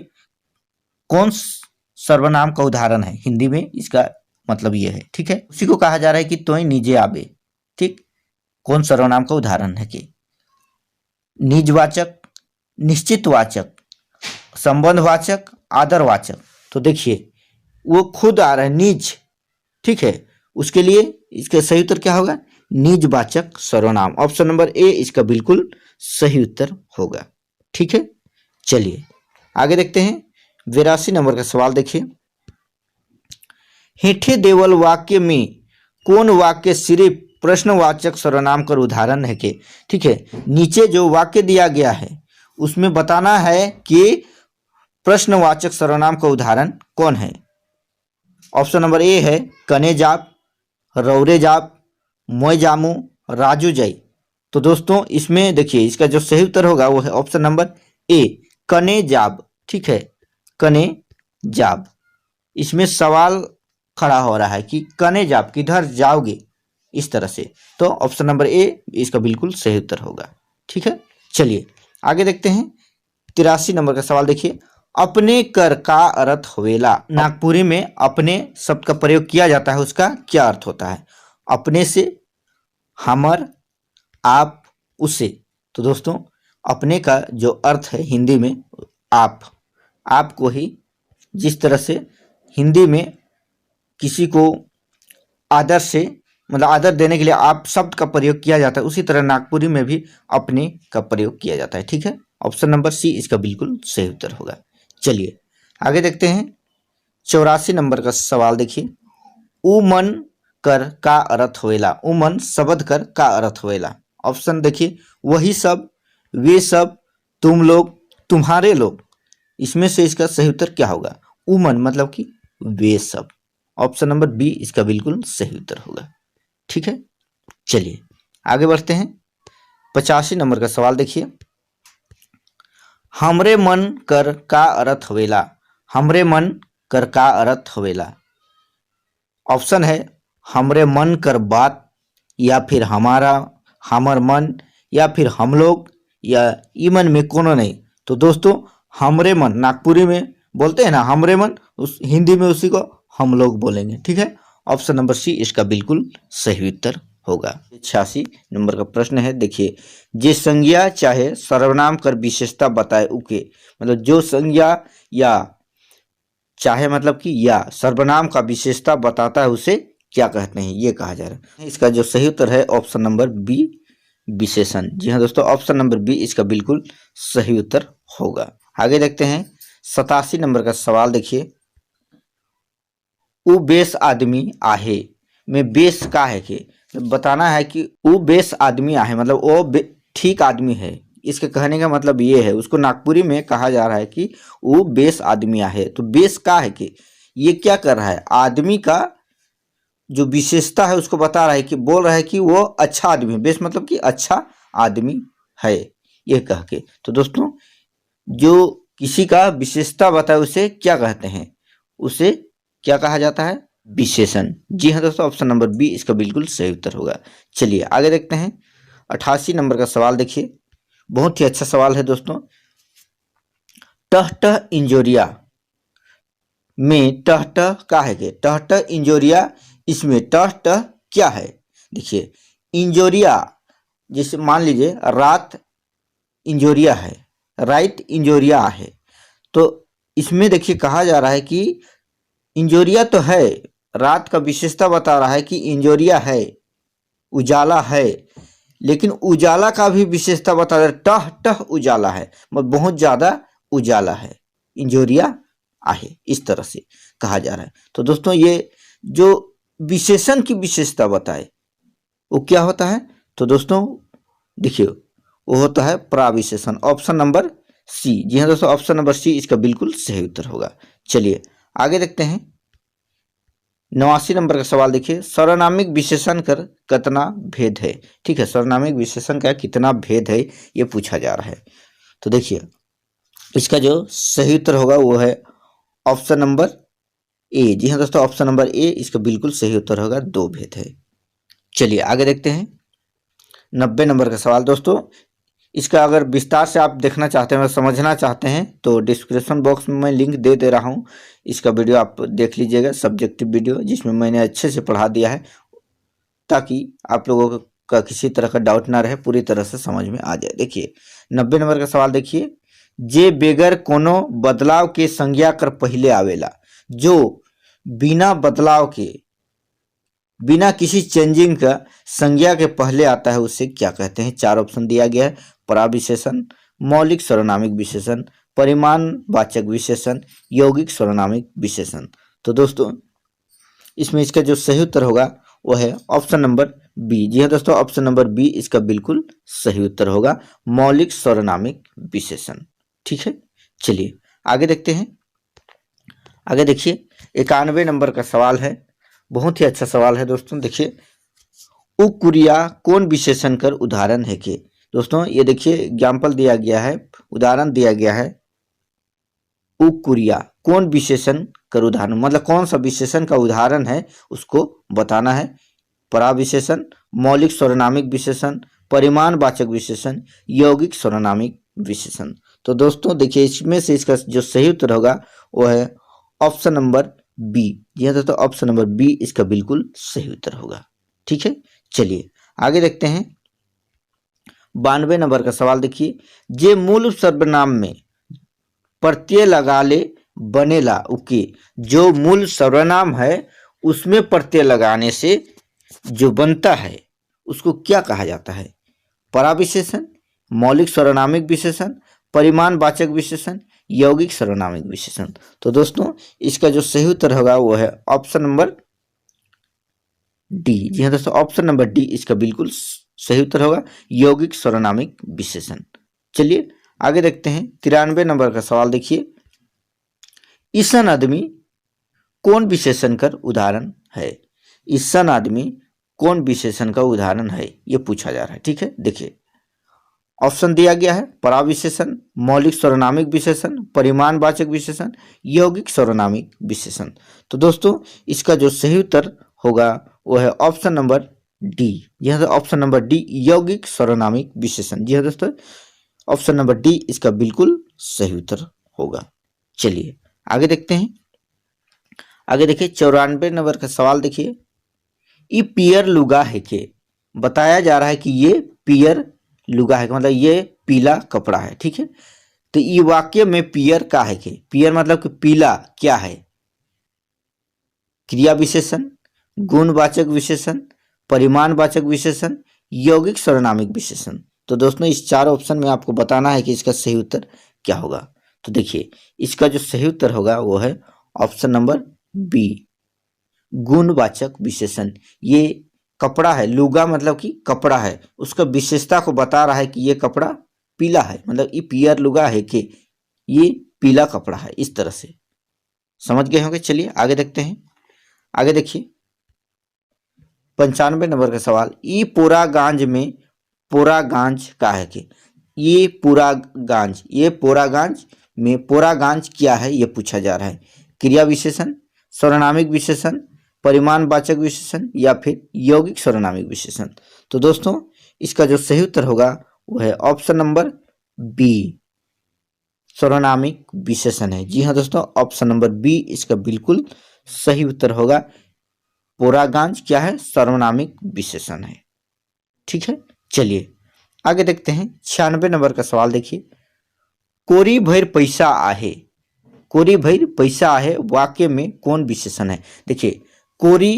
[SPEAKER 2] कौन सर्वनाम का उदाहरण है, हिंदी में इसका मतलब ये है। ठीक है, उसी को कहा जा रहा है कि तोय निजे आबे। ठीक, कौन सर्वनाम का उदाहरण है कि निजवाचक, निश्चितवाचक, संबंधवाचक, आदरवाचक। तो देखिए वो खुद आ रहा है निज, ठीक है, उसके लिए इसका सही उत्तर क्या होगा? निजवाचक सर्वनाम। ऑप्शन नंबर ए इसका बिल्कुल सही उत्तर होगा। ठीक है, चलिए आगे देखते हैं 82 नंबर का सवाल। देखिए हेठे देवल वाक्य में कौन वाक्य सिर्फ प्रश्नवाचक सर्वनाम का उदाहरण है कि, ठीक है, नीचे जो वाक्य दिया गया है उसमें बताना है कि प्रश्नवाचक सर्वनाम का उदाहरण कौन है। ऑप्शन नंबर ए है कने जाप, रौरे जाप, मोय जामू, राजू जय। तो दोस्तों इसमें देखिए इसका जो सही उत्तर होगा वो है ऑप्शन नंबर ए कने जाब। ठीक है, कने जाब। इसमें सवाल खड़ा हो रहा है कि कने जाब किधर जाओगे, इस तरह से। तो ऑप्शन नंबर ए इसका बिल्कुल सही उत्तर होगा। ठीक है, चलिए आगे देखते हैं 83 नंबर का सवाल। देखिए अपने कर का अर्थ होवेला। नागपुरी में अपने शब्द का प्रयोग किया जाता है, उसका क्या अर्थ होता है? अपने से, हमर, आप, उसे। तो दोस्तों अपने का जो अर्थ है हिंदी में आप को ही, जिस तरह से हिंदी में किसी को आदर से मतलब आदर देने के लिए आप शब्द का प्रयोग किया जाता है, उसी तरह नागपुरी में भी अपने का प्रयोग किया जाता है। ठीक है, ऑप्शन नंबर सी इसका बिल्कुल सही उत्तर होगा। चलिए आगे देखते हैं 84 नंबर का सवाल। देखिए उमन कर का अर्थ होएला। उमन शब्द कर का अर्थ होएला। ऑप्शन देखिए वही सब, वे सब, तुम लोग, तुम्हारे लोग। इसमें से इसका सही उत्तर क्या होगा? उमन मतलब कि वे सब। ऑप्शन नंबर बी इसका बिल्कुल सही उत्तर होगा। ठीक है, चलिए आगे बढ़ते हैं 85 नंबर का सवाल। देखिए हमरे मन कर का अर्थ होवेला। हमरे मन कर का अर्थ होवेला। ऑप्शन है हमरे मन कर बात, या फिर हमारा, हमर मन, या फिर हम लोग, या ई मन में कोनो नहीं। तो दोस्तों हमरे मन नागपुरी में बोलते हैं ना हमरे मन, उस हिंदी में उसी को हम लोग बोलेंगे। ठीक है, ऑप्शन नंबर सी इसका बिल्कुल सही उत्तर होगा। 86 नंबर का प्रश्न है। देखिए जे संज्ञा चाहे सर्वनाम कर विशेषता बताए उके, मतलब जो संज्ञा या चाहे मतलब कि या सर्वनाम का विशेषता बताता है उसे क्या कहते हैं, ये कहा जा रहा है। इसका जो सही उत्तर है ऑप्शन नंबर बी विशेषण। जी हाँ दोस्तों, ऑप्शन नंबर बी इसका बिल्कुल सही उत्तर होगा। आगे देखते हैं 87 नंबर का सवाल। देखिए उ बेस आदमी आहे में बेस का है कि बताना है कि उ बेस आदमी आहे मतलब वो ठीक आदमी है। इसके कहने का मतलब ये है, उसको नागपुरी में कहा जा रहा है कि वो बेस आदमी आहे। तो बेस का है कि ये क्या कर रहा है, आदमी का जो विशेषता है उसको बता रहा है कि बोल रहा है कि वो अच्छा आदमी है। बेस मतलब कि अच्छा आदमी है, ये कह के। तो दोस्तों जो किसी का विशेषता बताए उसे क्या कहते हैं, उसे क्या कहा जाता है? विशेषण। जी हाँ दोस्तों, ऑप्शन नंबर बी इसका बिल्कुल सही उत्तर होगा। चलिए आगे देखते हैं 88 नंबर का सवाल। देखिए बहुत ही अच्छा सवाल है दोस्तों। टह टह इंजोरिया में टह टह का है कि टह टह इंजोरिया, इसमें टह टह क्या है? देखिए इंजोरिया, जैसे मान लीजिए रात इंजोरिया है, राइट इंजोरिया है। तो इसमें देखिए कहा जा रहा है कि इंजोरिया तो है, रात का विशेषता बता रहा है कि इंजोरिया है, उजाला है, लेकिन उजाला का भी विशेषता बता रहा है, टह टह उजाला है, मतलब बहुत ज्यादा उजाला है, इंजोरिया आहे, इस तरह से कहा जा रहा है। तो दोस्तों ये जो विशेषण की विशेषता बताए वो क्या होता है? तो दोस्तों देखिए वो होता है प्राविशेषण। ऑप्शन नंबर सी। जी हाँ दोस्तों, ऑप्शन नंबर सी इसका बिल्कुल सही उत्तर होगा। चलिए आगे देखते हैं 89 नंबर का सवाल। देखिए सर्वनामिक विशेषण कर कितना भेद है। ठीक है, सर्वनामिक विशेषण का कितना भेद है ये पूछा जा रहा है। तो देखिए इसका जो सही उत्तर होगा वो है ऑप्शन नंबर ए। जी हाँ दोस्तों, ऑप्शन नंबर ए इसका बिल्कुल सही उत्तर होगा, 2 भेद है। चलिए आगे देखते हैं 90 नंबर का सवाल। दोस्तों इसका अगर विस्तार से आप देखना चाहते हैं, समझना चाहते हैं, तो डिस्क्रिप्शन बॉक्स में मैं लिंक दे रहा हूं, इसका वीडियो आप देख लीजिएगा, सब्जेक्टिव वीडियो जिसमें मैंने अच्छे से पढ़ा दिया है, ताकि आप लोगों को का किसी तरह का डाउट ना रहे, पूरी तरह से समझ में आ जाए। देखिए 90 नंबर का सवाल देखिए, जे बेगर कोनो बदलाव के संज्ञा कर पहले आवेला, जो बिना बदलाव के, बिना किसी चेंजिंग का संज्ञा के पहले आता है, उसे क्या कहते हैं? 4 ऑप्शन दिया गया है। पराविशेषण, मौलिक सर्वनामिक विशेषण, परिमाणवाचक विशेषण, यौगिक सर्वनामिक विशेषण। तो दोस्तों इसमें इसका जो सही उत्तर होगा वो है ऑप्शन नंबर बी। जी हाँ दोस्तों, ऑप्शन नंबर बी इसका बिल्कुल सही उत्तर होगा, मौलिक सर्वनामिक विशेषण। ठीक है, चलिए आगे देखते हैं। आगे देखिए 91 नंबर का सवाल है, बहुत ही अच्छा सवाल है दोस्तों। देखिए उकुरिया कौन विशेषण कर उदाहरण है के? दोस्तों ये देखिए एग्जाम्पल दिया गया है, उदाहरण दिया गया है। उकुरिया कौन विशेषण कर उदाहरण, मतलब कौन सा विशेषण का उदाहरण है उसको बताना है। पराविशेषण, मौलिक सर्वनामिक विशेषण, परिमाणवाचक विशेषण, यौगिक सर्वनामिक विशेषण। तो दोस्तों देखिए इसमें से इसका जो सही उत्तर होगा वो है ऑप्शन नंबर बी। जी हाँ दोस्तों, ऑप्शन नंबर बी इसका बिल्कुल सही उत्तर होगा। ठीक है, चलिए आगे देखते हैं। 92 नंबर का सवाल देखिए, जे मूल सर्वनाम में प्रत्यय लगा ले बनेला उके, जो मूल सर्वनाम है उसमें प्रत्यय लगाने से जो बनता है उसको क्या कहा जाता है? पराविशेषण, मौलिक सर्वनामिक विशेषण, परिमाणवाचक विशेषण, यौगिक सर्वनामिक विशेषण। तो दोस्तों इसका जो सही उत्तर होगा वो है ऑप्शन नंबर डी। जी हाँ दोस्तों, ऑप्शन नंबर डी इसका बिल्कुल सही उत्तर होगा, यौगिक सर्वनामिक विशेषण। चलिए आगे देखते हैं। 93 नंबर का सवाल देखिए, ईसन आदमी कौन विशेषण कर उदाहरण है? ईसन आदमी कौन विशेषण का उदाहरण है, ये पूछा जा रहा है। ठीक है, देखिए ऑप्शन दिया गया है, पराविशेषण, मौलिक सर्वनामिक विशेषण, परिमाणवाचक विशेषण, यौगिक सर्वनामिक विशेषण। तो दोस्तों इसका जो सही उत्तर होगा वो है ऑप्शन नंबर डी। यह ऑप्शन नंबर डी, यौगिक सर्वनामिक विशेषण। जी हाँ दोस्तों, ऑप्शन नंबर डी इसका बिल्कुल सही उत्तर होगा। चलिए आगे देखते हैं। आगे देखिए 94 नंबर का सवाल देखिए, ये पियर लुगा है के? बताया जा रहा है कि ये पियर लुगा है, मतलब ये पीला कपड़ा है। ठीक है, तो ये वाक्य में पियर का है के? पियर मतलब कि पीला क्या है? क्रिया विशेषण, गुणवाचक विशेषण, परिमाणवाचक विशेषण, यौगिक सर्वनामिक विशेषण। तो दोस्तों इस 4 ऑप्शन में आपको बताना है कि इसका सही उत्तर क्या होगा। तो देखिए इसका जो सही उत्तर होगा वो है ऑप्शन नंबर बी, गुणवाचक विशेषण। ये कपड़ा है, लुगा मतलब कि कपड़ा है, उसका विशेषता को बता रहा है कि ये कपड़ा पीला है, मतलब ये पियर लुगा है कि ये पीला कपड़ा है। इस तरह से समझ गए होंगे। चलिए आगे देखते हैं। आगे देखिए 95 नंबर का सवाल, ये पूरा गांज में पूरा गांज का है कि? ये पूरा गांज, ये पूरा गांज में पूरा गांज क्या है ये पूछा जा रहा है। क्रिया विशेषण, सर्वनामिक विशेषण, परिमाणवाचक विशेषण या फिर यौगिक सर्वनामिक विशेषण। तो दोस्तों इसका जो सही उत्तर होगा वो है ऑप्शन नंबर बी, सर्वनामिक विशेषण है। जी हाँ दोस्तों, ऑप्शन नंबर बी इसका बिल्कुल सही उत्तर होगा। पोरागांज क्या है? सर्वनामिक विशेषण है। ठीक है, चलिए आगे देखते हैं। 96 नंबर का सवाल देखिए, कोरी भैर पैसा आहे, कोरी भैर पैसा आहे वाक्य में कौन विशेषण है? देखिए कोरी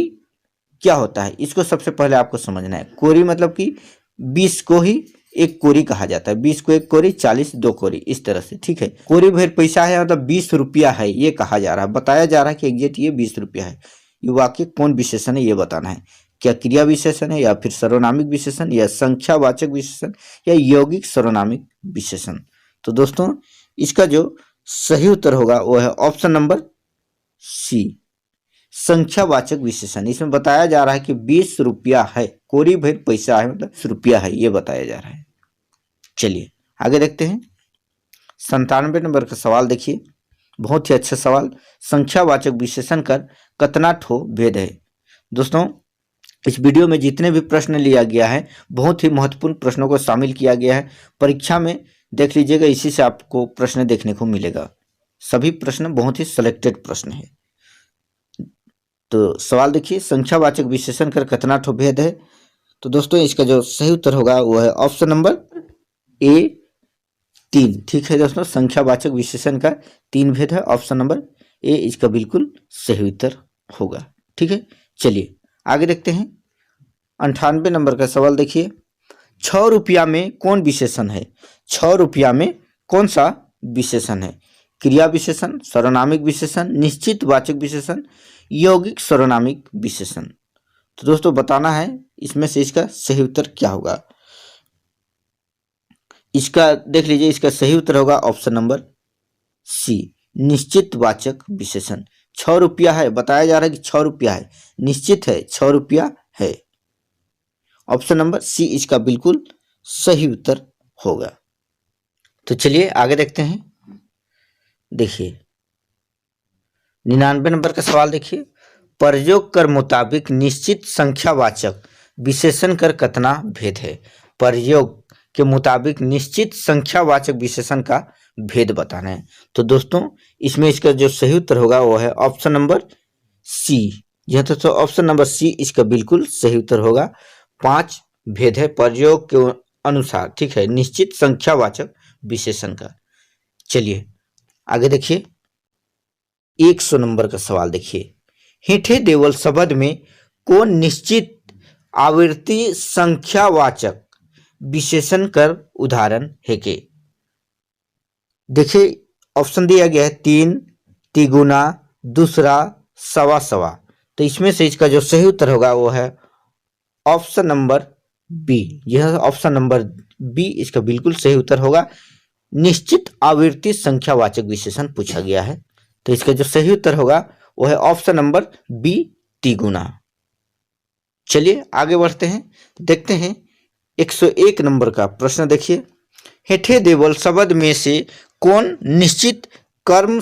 [SPEAKER 2] क्या होता है इसको सबसे पहले आपको समझना है। कोरी मतलब कि 20 को ही एक कोरी कहा जाता है, 20 को एक कोरी, 40 दो कोरी, इस तरह से। ठीक है, कोरी भैर पैसा है मतलब 20 रुपया है ये कहा जा रहा है, बताया जा रहा है कि एग्जैक्ट ये 20 रुपया है। ये वाक्य कौन विशेषण है ये बताना है। क्या क्रिया विशेषण है या फिर सर्वनामिक विशेषण या संख्यावाचक विशेषण या यौगिक सर्वनामिक विशेषण? तो दोस्तों इसका जो सही उत्तर होगा वो है ऑप्शन नंबर सी, संख्यावाचक विशेषण। इसमें बताया जा रहा है कि 20 रुपया है, कोरी भैर पैसा है मतलब 20 रुपया है, ये बताया जा रहा है। चलिए आगे देखते हैं। 97 नंबर का सवाल देखिए, बहुत ही अच्छा सवाल। संख्यावाचक विशेषण कर कतना ठो भेद है? दोस्तों इस वीडियो में जितने भी प्रश्न लिया गया है बहुत ही महत्वपूर्ण प्रश्नों को शामिल किया गया है। परीक्षा में देख लीजिएगा, इसी से आपको प्रश्न देखने को मिलेगा। सभी प्रश्न बहुत ही सिलेक्टेड प्रश्न है। तो सवाल देखिए, संख्यावाचक विशेषण कर कतना ठो भेद है? तो दोस्तों इसका जो सही उत्तर होगा वो है ऑप्शन नंबर ए 3। ठीक है दोस्तों, संख्यावाचक विशेषण का 3 भेद है। ऑप्शन नंबर ए इसका बिल्कुल सही उत्तर होगा। ठीक है, चलिए आगे देखते हैं। 98 नंबर का सवाल देखिए, 6 रुपया में कौन विशेषण है? 6 रुपया में कौन सा विशेषण है? क्रिया विशेषण, सर्वनामिक विशेषण, निश्चित वाचक विशेषण, यौगिक सर्वनामिक विशेषण। तो दोस्तों बताना है इसमें से इसका सही उत्तर क्या होगा। इसका देख लीजिए, इसका सही उत्तर होगा ऑप्शन नंबर सी, निश्चित वाचक विशेषण। 6 रुपया है, बताया जा रहा है कि 6 रुपया है, निश्चित है 6 रुपया है। ऑप्शन नंबर सी इसका बिल्कुल सही उत्तर होगा। तो चलिए आगे देखते हैं। देखिए 99 नंबर का सवाल देखिए, प्रयोग कर मुताबिक निश्चित संख्यावाचक विशेषण कर कतना भेद है? प्रयोग के मुताबिक निश्चित संख्यावाचक विशेषण का भेद बताना है। तो दोस्तों इसमें इसका जो सही उत्तर होगा वो है ऑप्शन नंबर सी। यह तो ऑप्शन नंबर सी इसका बिल्कुल सही उत्तर होगा। 5 भेद है प्रयोग के अनुसार, ठीक है, निश्चित संख्यावाचक विशेषण का। चलिए आगे देखिए 100 नंबर का सवाल देखिए, हेठे देवल शब्द में कौन निश्चित आवृत्ति संख्यावाचक विशेषण कर उदाहरण है के? देखिए ऑप्शन दिया गया है 3, तिगुना, दूसरा, सवा सवा। तो इसमें से इसका जो सही उत्तर होगा वो है ऑप्शन नंबर बी। यह ऑप्शन नंबर बी इसका बिल्कुल सही उत्तर होगा। निश्चित आवृत्ति संख्यावाचक विशेषण पूछा गया है, तो इसका जो सही उत्तर होगा वो है ऑप्शन नंबर बी, तिगुना। चलिए आगे बढ़ते हैं, देखते हैं 101 नंबर का प्रश्न देखिए, हेठे देवल शब्द में से कौन निश्चित कर्म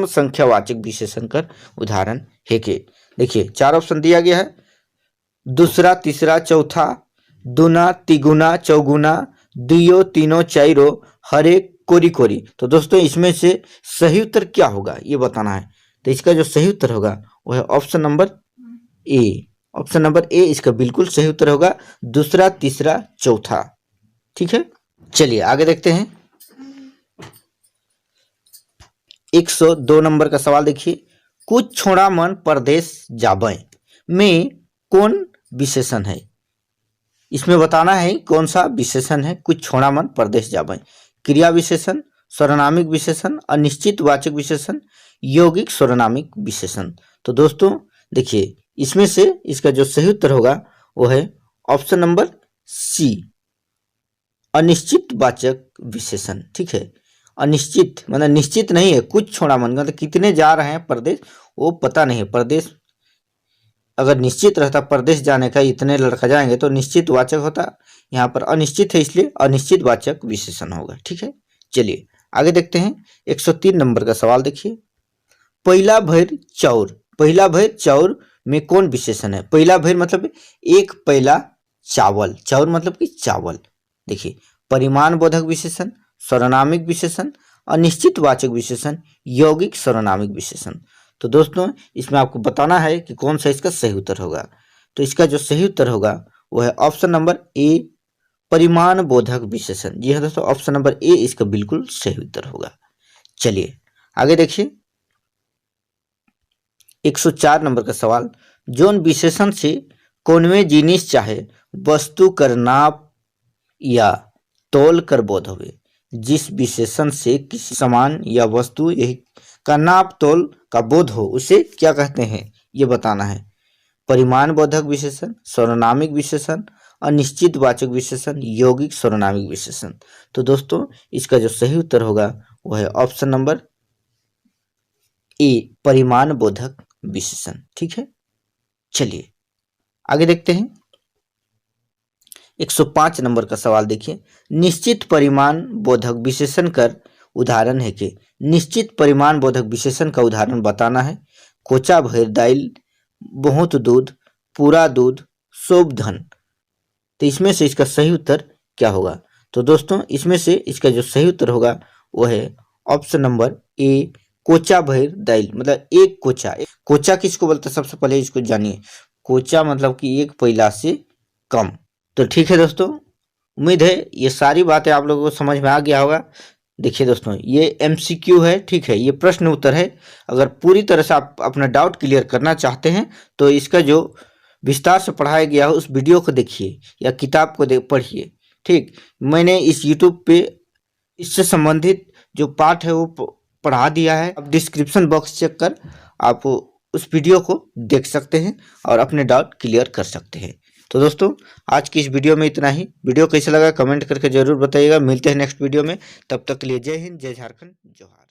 [SPEAKER 2] संख्यावाचक विशेषण कर उदाहरण है के? देखिए 4 ऑप्शन दिया गया है, दूसरा, तीसरा, चौथा, दूना, तिगुना, चौगुना, दुयो, तीनो, चाइरो, हरे, कोरी कोरी। तो दोस्तों इसमें से सही उत्तर क्या होगा ये बताना है। तो इसका जो सही उत्तर होगा वो है ऑप्शन नंबर ए। ऑप्शन नंबर ए इसका बिल्कुल सही उत्तर होगा, दूसरा, तीसरा, चौथा। ठीक है, चलिए आगे देखते हैं 102 नंबर का सवाल देखिए, कुछ छोड़ा मन परदेश जाबे में कौन विशेषण है? इसमें बताना है कौन सा विशेषण है कुछ छोड़ा मन परदेश जाबे। क्रिया विशेषण, सर्वनामिक विशेषण, अनिश्चित वाचक विशेषण, यौगिक सर्वनामिक विशेषण। तो दोस्तों देखिए इसमें से इसका जो सही उत्तर होगा वो है ऑप्शन नंबर सी, अनिश्चित वाचक विशेषण। ठीक है, अनिश्चित मतलब निश्चित नहीं है, कुछ छोड़ा मन मतलब कितने जा रहे हैं परदेश वो पता नहीं है। परदेश अगर निश्चित रहता परदेश जाने का इतने लड़का जाएंगे तो निश्चित वाचक होता, यहाँ पर अनिश्चित है इसलिए अनिश्चित वाचक विशेषण होगा। ठीक है, चलिए आगे देखते हैं 103 नंबर का सवाल देखिए, पहिला भैर चाउर में कौन विशेषण है? पहिला भैर मतलब एक पहला चावल, चाउर मतलब कि चावल। देखिए परिमाण बोधक विशेषण, सर्वनामिक विशेषण, अनिश्चित वाचक विशेषण, यौगिक सर्वनामिक विशेषण। तो दोस्तों इसमें आपको बताना है कि कौन सा इसका सही उत्तर होगा। तो इसका जो सही उत्तर होगा वो है ऑप्शन नंबर ए, परिमाण बोधक विशेषण। जी हाँ दोस्तों, ऑप्शन नंबर ए इसका बिल्कुल सही उत्तर होगा। चलिए आगे देखिए 104 नंबर का सवाल, जोन विशेषण से कौनवे जिनिस चाहे वस्तु कर नाप या तोल कर बोध होवे। जिस विशेषण से किसी सामान या वस्तु यही का नाप तोल का बोध हो उसे क्या कहते हैं ये बताना है। परिमाण बोधक विशेषण, सर्वनामिक विशेषण, अनिश्चित वाचक विशेषण, यौगिक सर्वनामिक विशेषण। तो दोस्तों इसका जो सही उत्तर होगा वो है ऑप्शन नंबर ए, परिमाण बोधक विशेषण। ठीक है, चलिए आगे देखते हैं 105 नंबर का सवाल देखिए, निश्चित परिमाण बोधक विशेषण कर उदाहरण है कि? निश्चित परिमाण बोधक विशेषण का उदाहरण बताना है। कोचा भैर दाइल, बहुत दूध, पूरा दूध, शोभ धन। तो इसमें से इसका सही उत्तर क्या होगा? तो दोस्तों इसमें से इसका जो सही उत्तर होगा वो है ऑप्शन नंबर ए, कोचा भैर दाइल मतलब एक कोचा। कोचा किसको बोलते हैं सबसे पहले इसको जानिए। कोचा मतलब कि 1 पहिला से कम। तो ठीक है दोस्तों, उम्मीद है ये सारी बातें आप लोगों को समझ में आ गया होगा। देखिए दोस्तों, ये एमसीक्यू है, ठीक है, ये प्रश्न उत्तर है। अगर पूरी तरह से आप अपना डाउट क्लियर करना चाहते हैं तो इसका जो विस्तार से पढ़ाया गया है उस वीडियो को देखिए या किताब को पढ़िए। ठीक, मैंने इस यूट्यूब पे इससे संबंधित जो पाठ है वो पढ़ा दिया है। आप डिस्क्रिप्शन बॉक्स चेक कर आप उस वीडियो को देख सकते हैं और अपने डाउट क्लियर कर सकते हैं। तो दोस्तों, आज की इस वीडियो में इतना ही। वीडियो कैसा लगा कमेंट करके जरूर बताइएगा। मिलते हैं नेक्स्ट वीडियो में, तब तक के लिए जय हिंद, जय झारखंड, जोहार।